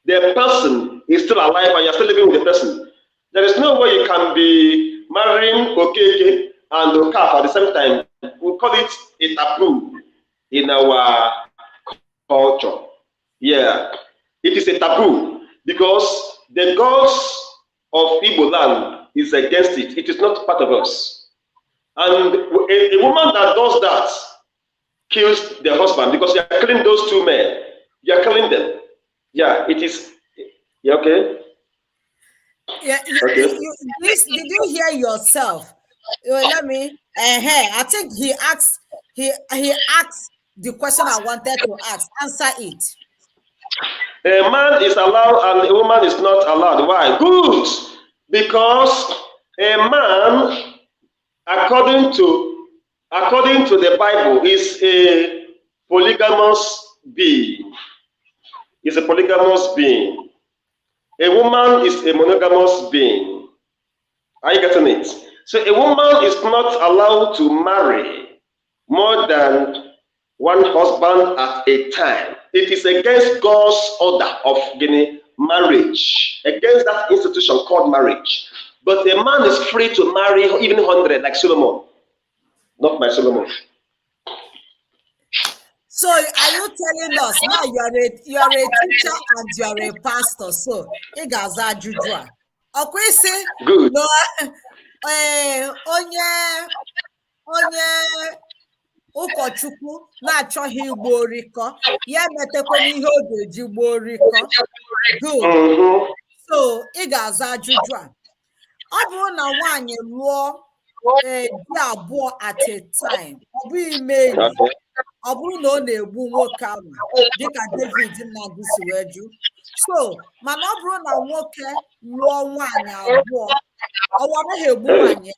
the person is still alive and you're still living with the person, there is no way you can be marrying Okeke and Okaf at the same time. We call it a taboo in our culture. Yeah, it is a taboo because the gods of Igbo land is against it. It is not part of us. And a woman that does that kills the husband because you are killing those two men. You are killing them. Yeah, it is. Yeah, okay. Yeah, did you hear yourself? Let me. I think he asked the question I wanted to ask. Answer it. A man is allowed and a woman is not allowed. Why? Good. Because a man, according to the Bible, is a polygamous being. Is a polygamous being. A woman is a monogamous being. Are you getting it? So a woman is not allowed to marry more than one husband at a time. It is against God's order of marriage, against that institution called marriage. But a man is free to marry even 100, like Solomon. Not my Solomon. So are you telling us now you are a teacher and you are a pastor? So you guys are Jujua. Okay, say good. No, onye ụkọchukwu na-achọghị igbo rikọ ya metekwa n'ihe o ga-eji gboo rikọ. Good. So ị ga-aza ajụjụ a. Ọ bụrụ na nwaanyị lụọ di abụọ at a time, ọ bụ ime enyi, ọ bụrụ na ọ na-egbu nwoke ahụ dịka David na-agụsi wee jụ. So mana ọ bụrụ na nwoke lụọ nwaanyị abụọ, ọ wanaghị egbu nwaanyị.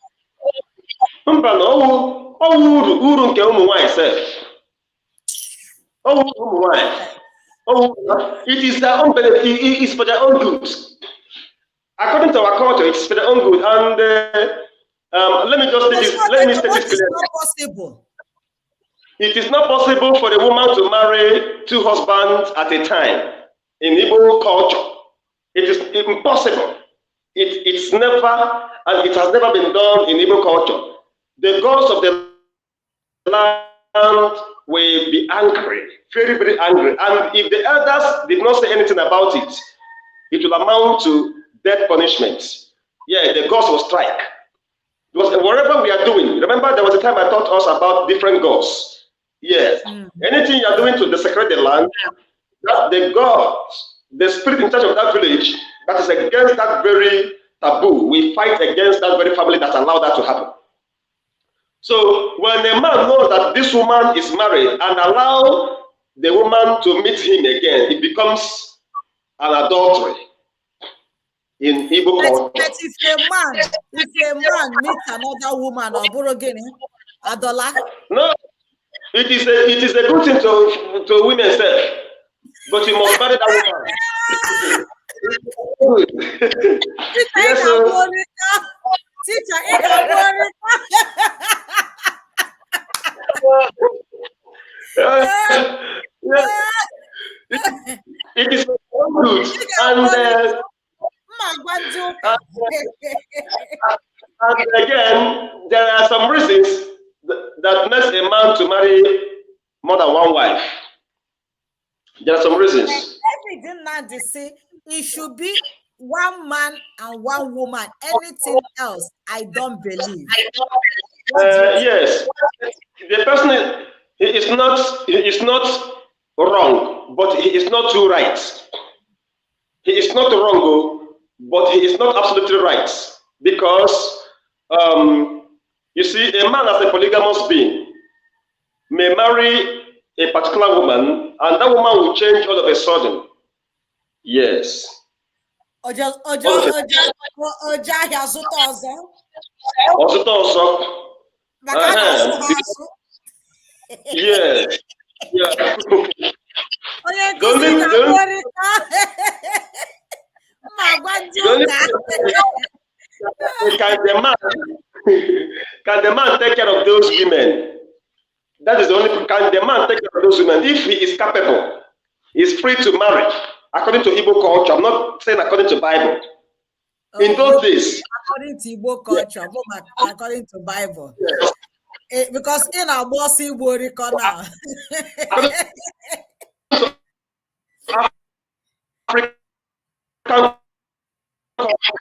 Mba na ọwụ uru nke ụmụ nwaanyị sef. Ọwụ ụmụ nwaanyị. It is their own benefit. It is for their own good. According to our culture, it's for their own good. And let me just say this. Let me state this clearly. It's not possible. It is not possible for a woman to marry two husbands at a time in Igbo culture. It is impossible. It's never, and it has never been done in Igbo culture. The gods of the land will be angry, very, very angry. And if the elders did not say anything about it, it will amount to death punishment. Yeah, the gods will strike. Because whatever we are doing, remember there was a time I taught us about different gods. Yes, anything you are doing to desecrate the land, that the gods, the spirit in charge of that village, that is against that very taboo. We fight against that very family that allowed that to happen. So when a man knows that this woman is married and allow the woman to meet him again, it becomes an adultery. in Igbo culture. But if a man meets another woman or borogini, Adola. No, it is a good thing to women self, but you must marry that woman. Yes, Teacher, it is good, and again, there are some reasons that makes a man to marry more than one wife. There are some reasons. Everything not to say it should be one man and one woman. Anything else, I don't believe. Yes, the person is not wrong, but he is not too right. He is not wrong, but he is not absolutely right, because you see, a man as a polygamous being may marry a particular woman, and that woman will change all of a sudden. Yes. Yes. Yeah. Can the man take care of those women? That is the only. Can the man take care of those women? If he is capable, he is free to marry. According to Igbo culture, I'm not saying according to Bible. In those days, according to Igbo culture, according to Bible, because in our boss Igbo record now. African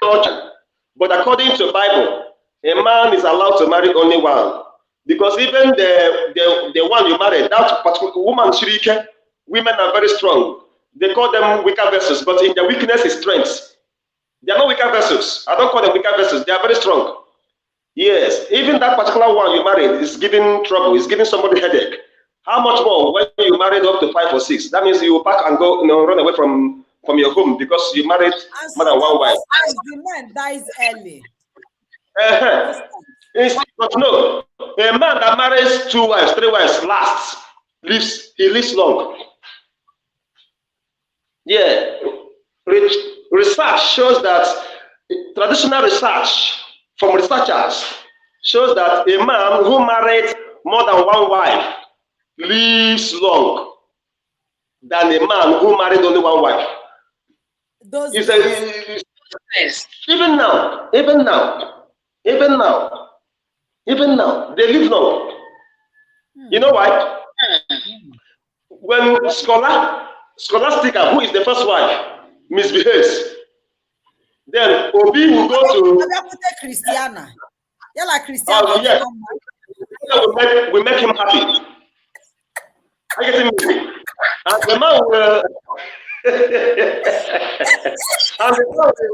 culture, but according to Bible, a man is allowed to marry only one, because even the one you married, that particular woman, Shirike, women are very strong. They call them weaker vessels, but in their weakness is strength. They are not weaker vessels. I don't call them weaker vessels. They are very strong. Yes, even that particular one you married is giving trouble. Is giving somebody headache. How much more when you married up to 5 or 6? That means you pack and go, run away from your home because you married more than one wife. The man dies early. But no, a man that marries 2 wives, 3 wives he lives long. Yeah, research shows that, traditional research from researchers shows that a man who married more than one wife lives long than a man who married only one wife. Even now, they live long. You know why? When Scholastica, who is the first wife, misbehaves, then Obi will go to Christiana. Yeah, like Christiana. Yeah. We make him happy. I get him. And the man will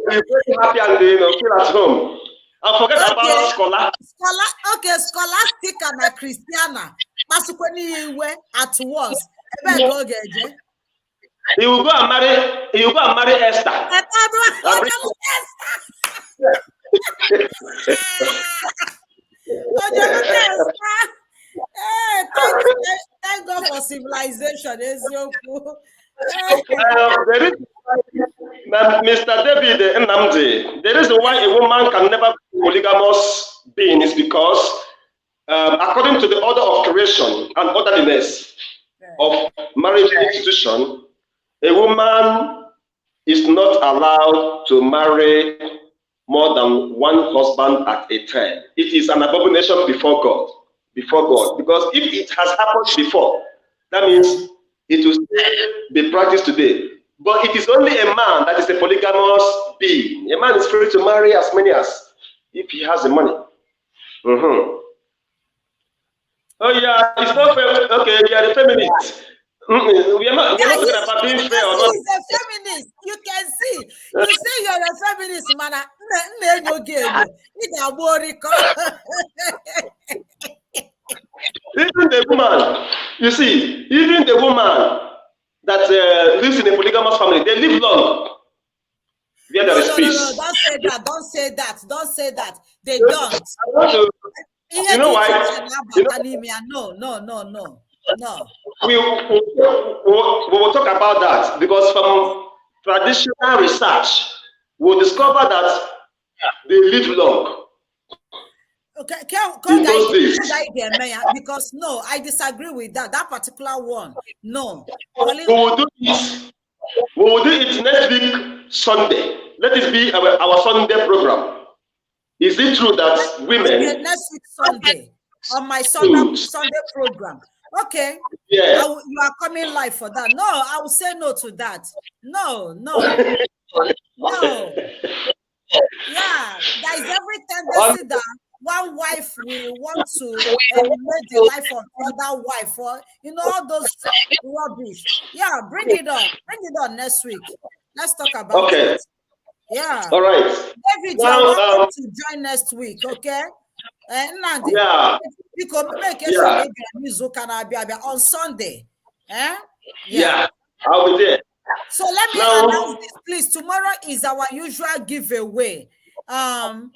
be very happy and feel at home. And forget about Scholar. Scholastica and Christiana. At once. He will go and marry Esther. Thank God for civilization. Mr. David Nnamdi, the reason why a woman can never be a polygamous being is because, according to the order of creation and orderliness of marriage institution, a woman is not allowed to marry more than one husband at a time. It is an abomination before God. Because if it has happened before, that means it will be practiced today. But it is only a man that is a polygamous being. A man is free to marry as many as if he has the money. Oh yeah, it's not fair. Okay, you are a feminist. We are not talking about being fair or not. He's a feminist. You can see. You say you're a feminist, man. Even the woman, you see, even the woman that lives in a polygamous family, they live long. where there is peace. No, don't say that. Don't say that. Don't say that. They don't. You know why? No. We will talk about that because from traditional research, we'll discover that they live long. Okay, because no, I disagree with that particular one. No. We will do it. We will do it next week, Sunday. Let it be our Sunday program. Is it true that women... Okay, next week, Sunday, on my Sunday program. Okay. Yeah. You are coming live for that. No, I will say no to that. No. Yeah, there is every tendency that one wife will want to make the life of another wife, or all those rubbish. Yeah, bring it on next week. Let's talk about it. Yeah. All right. David, you're welcome to join next week, okay? Nandi, yeah. You can make it on Sunday. Yeah, I'll be there. So let me announce this, please. Tomorrow is our usual giveaway. Amechi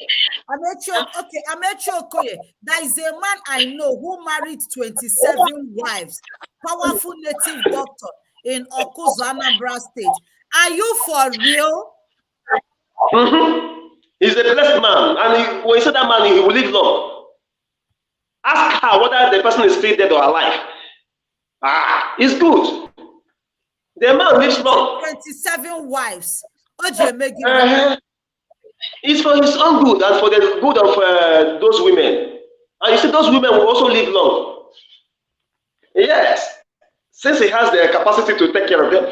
Okoye, there is a man I know who married 27 wives, powerful native doctor in Okuzu, Anambra State. Are you for real? He's a blessed man, and when you say that man, he will live long. Ask her whether the person is still dead or alive. It's good. The man lives long. 27 wives. It's for his own good and for the good of those women. And you see, those women will also live long. Yes, since he has the capacity to take care of them.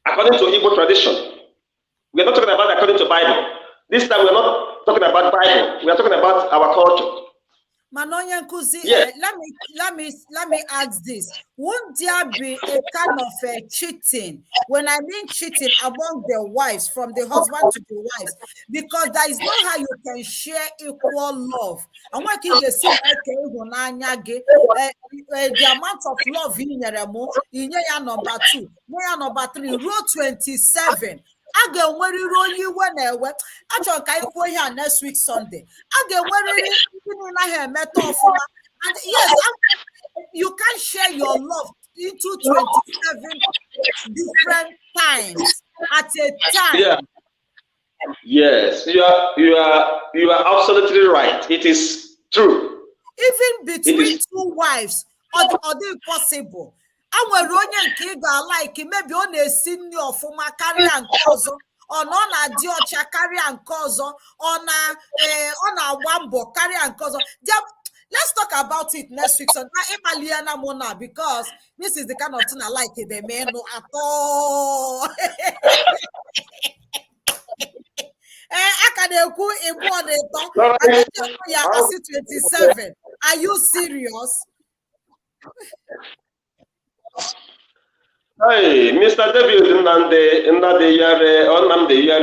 According to Igbo tradition. We are not talking about according to Bible. This time we are not talking about Bible. We are talking about our culture. Manonya Nkuzi, let me ask this. Won't there be a kind of cheating? When I mean cheating among the wives, from the husband to the wives, because there is no how you can share equal love. And what can you see? The amount of love in your number 2, number 3, row 27. I get worried you when I try to here next week Sunday. I get worried and yes, you can share your love into 27 different times at a time. Yeah. Yes, you are absolutely right. It is true. Even between two wives, or the possible. I will run and like maybe on a senior for my career and cause on a diocha carry and cause on a wambo carry and cause. Let's talk about it next week. So now Emaliana Mona, because this is the kind of thing I like the men know at all. I can 27. Are you serious? Hey, Mr. David, you are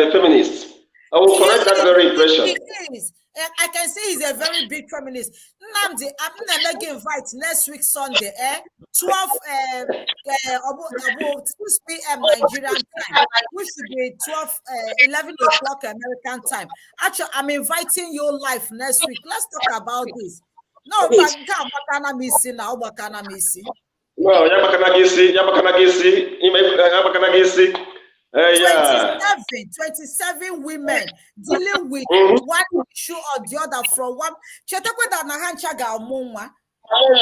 a feminist. I will correct that very impression. He is. I can say he's a very big feminist. Namdi, I'm gonna make invite next week Sunday, 12 about 6 p.m. Nigerian time, which should be 11 o'clock American time. Actually, I'm inviting you live next week. Let's talk about this. No, but I'm missing now. I'm missing. No, Yabakanagisi. 27 women dealing with one issue or the other from one.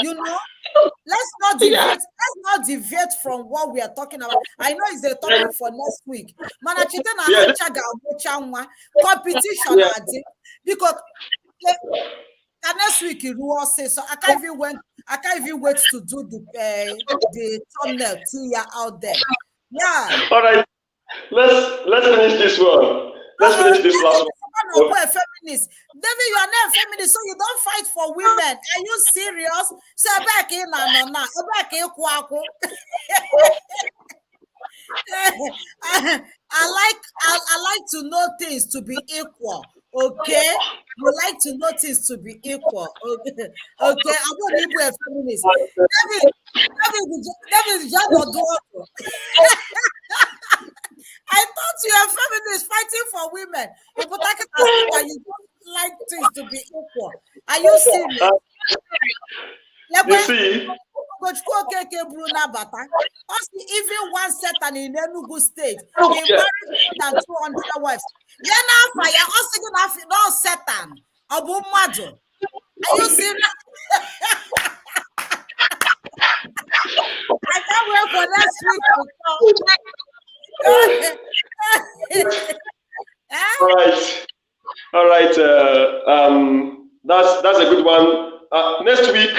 You know, let's not deviate from what we are talking about. I know it's a topic for next week. Competition because next week you will say so. I can't even wait to do the thumbnail out there. Yeah. All right. Let's finish this one. Let's finish this last one. A feminist. David, you are not a feminist, so you don't fight for women. Are you serious? So back in back in I like to know things to be equal. Okay, you like to know things to be equal. Okay. I'm going to be a feminist. David, just is fighting for women. You put that that you don't like things to be equal. Are you serious? You see? Even one Satan in Enugu State, he married more than 200 wives. Then after you also gonna no Satan. Abu Majo. Are you serious? I can't wait for next week to come. All right. That's a good one. Next week,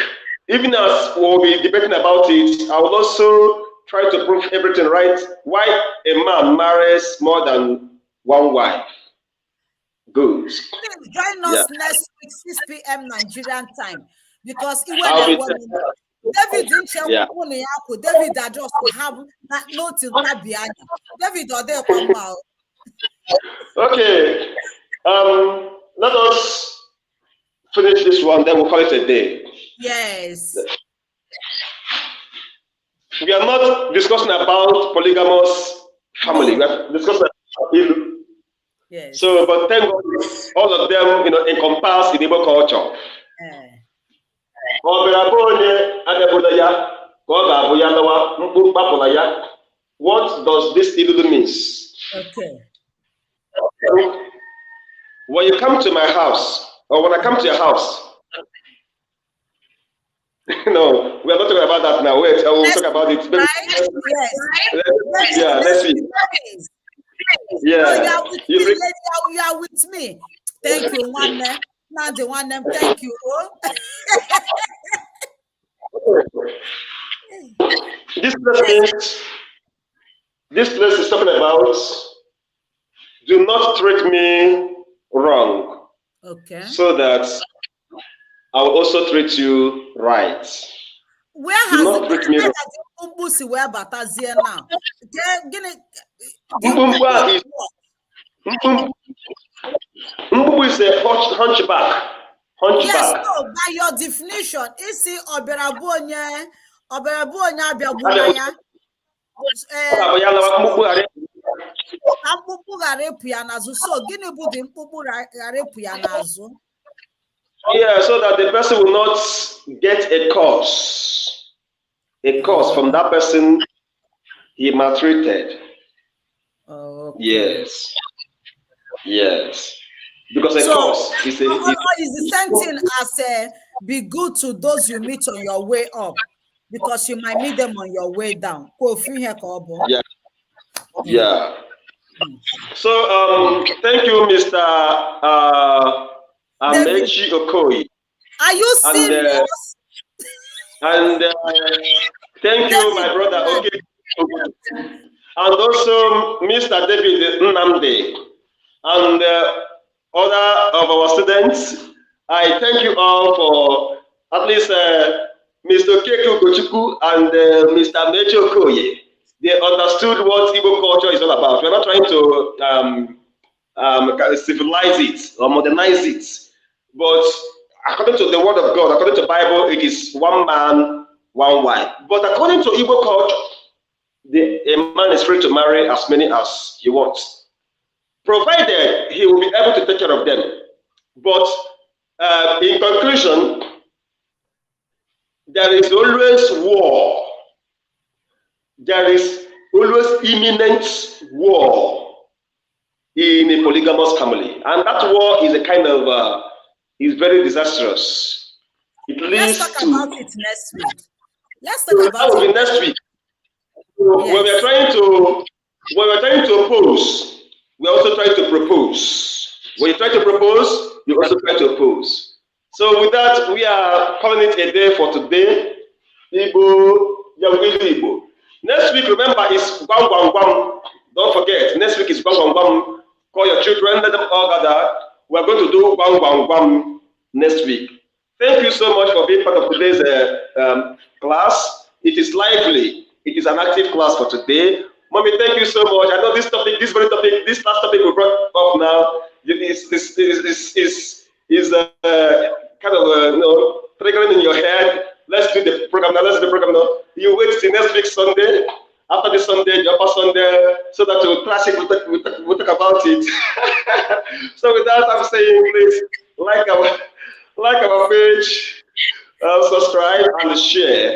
even as we'll be debating about it, I will also try to prove everything right. Why a man marries more than one wife. Good. Please join us next week, 6 p.m. Nigerian time, because David didn't share David that just have that note in that behind. David or they come out. Okay. Let us finish this one, then we'll call it a day. Yes. We are not discussing about polygamous family. We are discussing about Ilu. Yes. So, but thank God, all of them, encompass in Igbo culture. What does this Ilu mean? Okay. When you come to my house, or when I come to your house, no, we are not talking about that now. Wait, I will talk about it. Yes. Let's see. Yeah. You are with me. Thank you, one name. Not the one name. Thank you. This place is talking about do not treat me wrong. Okay. So that I will also treat you right. Where has not treat me wrong. Mbubu is a hunchback. Yes, no, by your definition, is it Oberabunya Abiabunaya? Yeah, so that the person will not get a curse from that person he maltreated. Okay. Yes. Because a curse is the same thing as be good to those you meet on your way up, because you might meet them on your way down. Yeah. So thank you, Mr. Amechi Okoye. Are you serious? And thank you, my brother. Okay. And also Mr. David Nnamdi and other of our students. I thank you all for at least Mr. Keku Gochuku and Mr. Amechi Okoye. They understood what Igbo culture is all about. We're not trying to civilize it or modernize it. But according to the word of God, according to the Bible, it is one man, one wife. But according to Igbo culture, a man is free to marry as many as he wants, provided he will be able to take care of them. But in conclusion, there is always war. There is always imminent war in a polygamous family. And that war is a kind of, is very disastrous. It leads Let's talk about it next week. Let's talk about it next week. Yes. When we're trying to oppose, we're also trying to propose. When you try to propose, you also try to oppose. So with that, we are calling it a day for today. Igbo. Next week, remember, is Gwam Gwam Gwam. Don't forget, next week is Gwam Gwam Gwam. Call your children, let them all gather. We're going to do Gwam Gwam Gwam next week. Thank you so much for being part of today's class. It is lively. It is an active class for today. Mommy, thank you so much. I know this topic, this last topic we brought up now is kind of triggering in your head. Let's do the program now. You wait till next week Sunday. After this Sunday, the upper Sunday, so that we'll classic, we'll talk about it. So with that, I'm saying, please like our page, subscribe and share.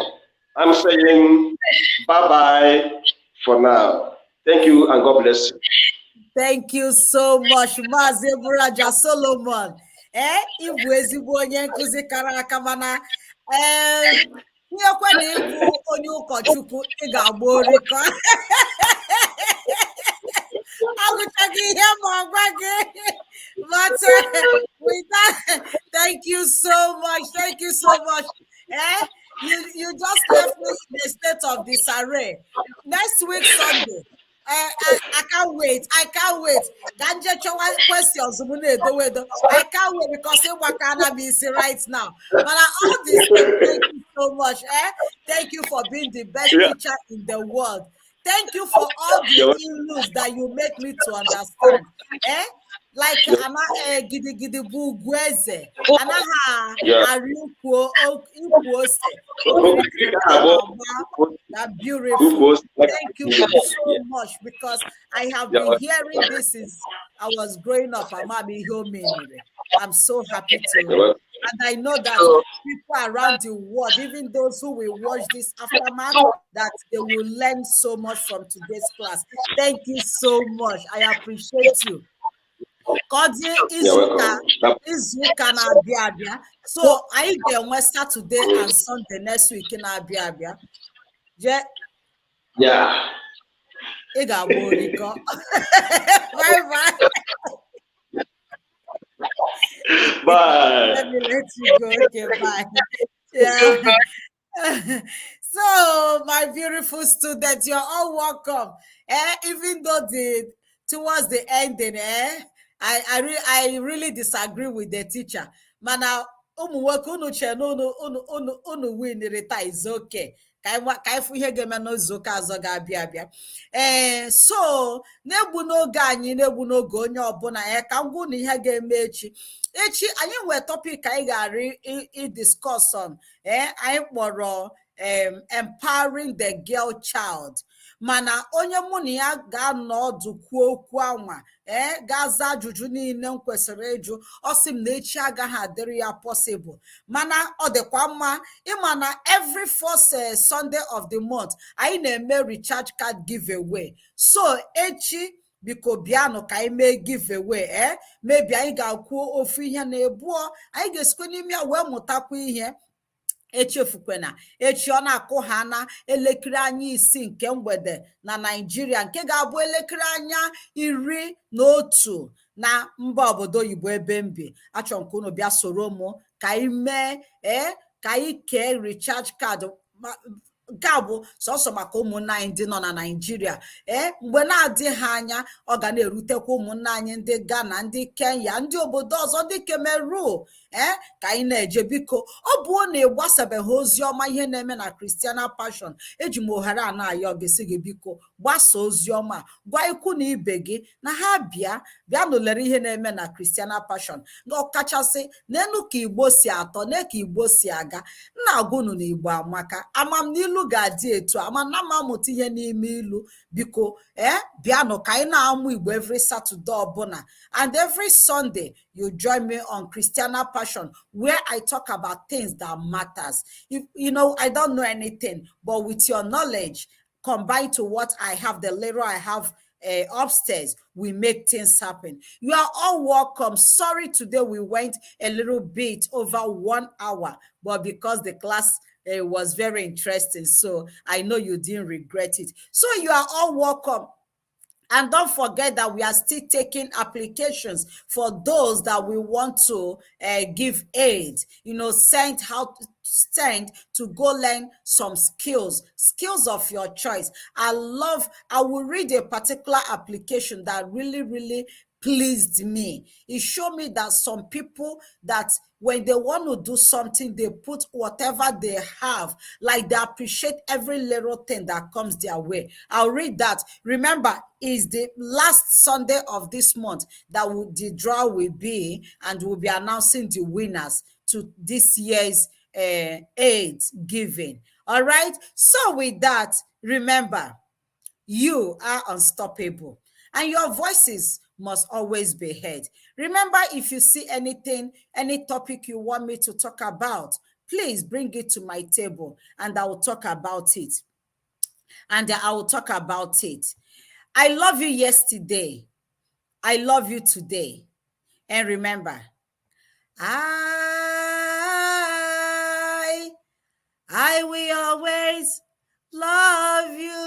I'm saying bye-bye for now. Thank you and God bless you. Thank you so much, Mazi Buraja Solomon. Ibu ezigbo onye nkuzi kara aka mana nyekwa na ịbụ onye ụkọchukwu ị ga-agba orikọ. Agụchaghị ihe ma ọ gwa gị. But with that, thank you so much. Thank you so much. You just left me in a state of disarray. Next week, Sunday. I can't wait. I can't wait. Ganja questions. I can't wait because it wakana busy right now. But all this, thank you so much. Thank you for being the best teacher in the world. Thank you for all the Ilus that you make me to understand. Like gidi gidi bu gweze anaha ariuko ose. That beautiful. Thank you so much because I have been hearing this since I was growing up. I'm so happy to, and I know that people around the world, even those who will watch this aftermath, that they will learn so much from today's class. Thank you so much. I appreciate you. Kodie izuka na abia. So I get Saturday and Sunday next week in abia. Yeah. It got go. Bye. Bye. Let me let you go. Okay, bye. Yeah. So my beautiful students, you're all welcome. Even though towards the ending, I really disagree with the teacher. Mana unu win retire is okay. So nebu n'oge anyị nebu n'oge onye ọbụla ka m gwu na ihe ga-eme echi anyị nwere topic anyị ga-arị discuss on anyị kpọrọ empowering the girl child. Mana onye mụ na ya ga-anọ ọdụ kwuo okwu anwa ga-aza ajụjụ niile m kwesịrị ịjụ ọ sị m na echi agaghị adịrị ya possible. Mana ọ dịkwa mma ịma na every first Sunday of the month anyị na-eme recharge card giveaway. So echi biko bịanụ ka anyị mee giveaway maybe anyị ga-akwụ ofu ihe na ebuo anyị ga-esikwa n'ime ya wee mụtakwa ihe. Echefukwena echi ọ na-akụ ha na elekere anya isi nke mgbede na Nigeria nke ga-abụ elekere anya 11 na mba obodo oyibo ebe mbi. Achọrọ m ka unu bịa soro m ka anyị mee ka anyị kee recharge card nke a bụ sọsọ maka ụmụnna anyị ndị nọ na Nigeria. Mgbe na-adịghị anya ọ ga na-erutekwa ụmụnna anyị ndị Ghana, ndị Kenya, ndị obodo ọzọ, ndị Cameroon. Ka anyị na-eje biko ọ bụ na ịgbasabeghị ozi ọma ihe na-eme na Christiana Passion, eji m ohere a na-ayọ gị sị gị biko gbasa ozi ọma, gwa ikwu na ibe gị na ha bịa nụlere ihe na-eme na Christiana Passion. Ọkachasị n'enu ka Igbo si atọ na ka Igbo si aga. Nna agwụnụ na Igbo amaka, amamnilu ga-adị etu amana ma amụta ihe n'ime ilu. Biko bịanụ ka anyị na-amụ Igbo every Saturday ọbụla, and every Sunday you join me on Christiana Passion, where I talk about things that matters. If I don't know anything, but with your knowledge combined to what I have, the little I have upstairs, we make things happen. You are all welcome. Sorry, today we went a little bit over 1 hour, but because the class was very interesting, so I know you didn't regret it. So you are all welcome. And don't forget that we are still taking applications for those that we want to give aid, send to go learn some skills of your choice. I will read a particular application that really, really pleased me. It showed me that some people that when they want to do something, they put whatever they have, like they appreciate every little thing that comes their way. I'll read that. Remember, is the last Sunday of this month that the draw will be, and we'll be announcing the winners to this year's aid giving. All right. So with that, remember, you are unstoppable, and your voices must always be heard. Remember, if you see anything, any topic you want me to talk about, please bring it to my table and I will talk about it. I love you yesterday. I love you today. And remember, I will always love you.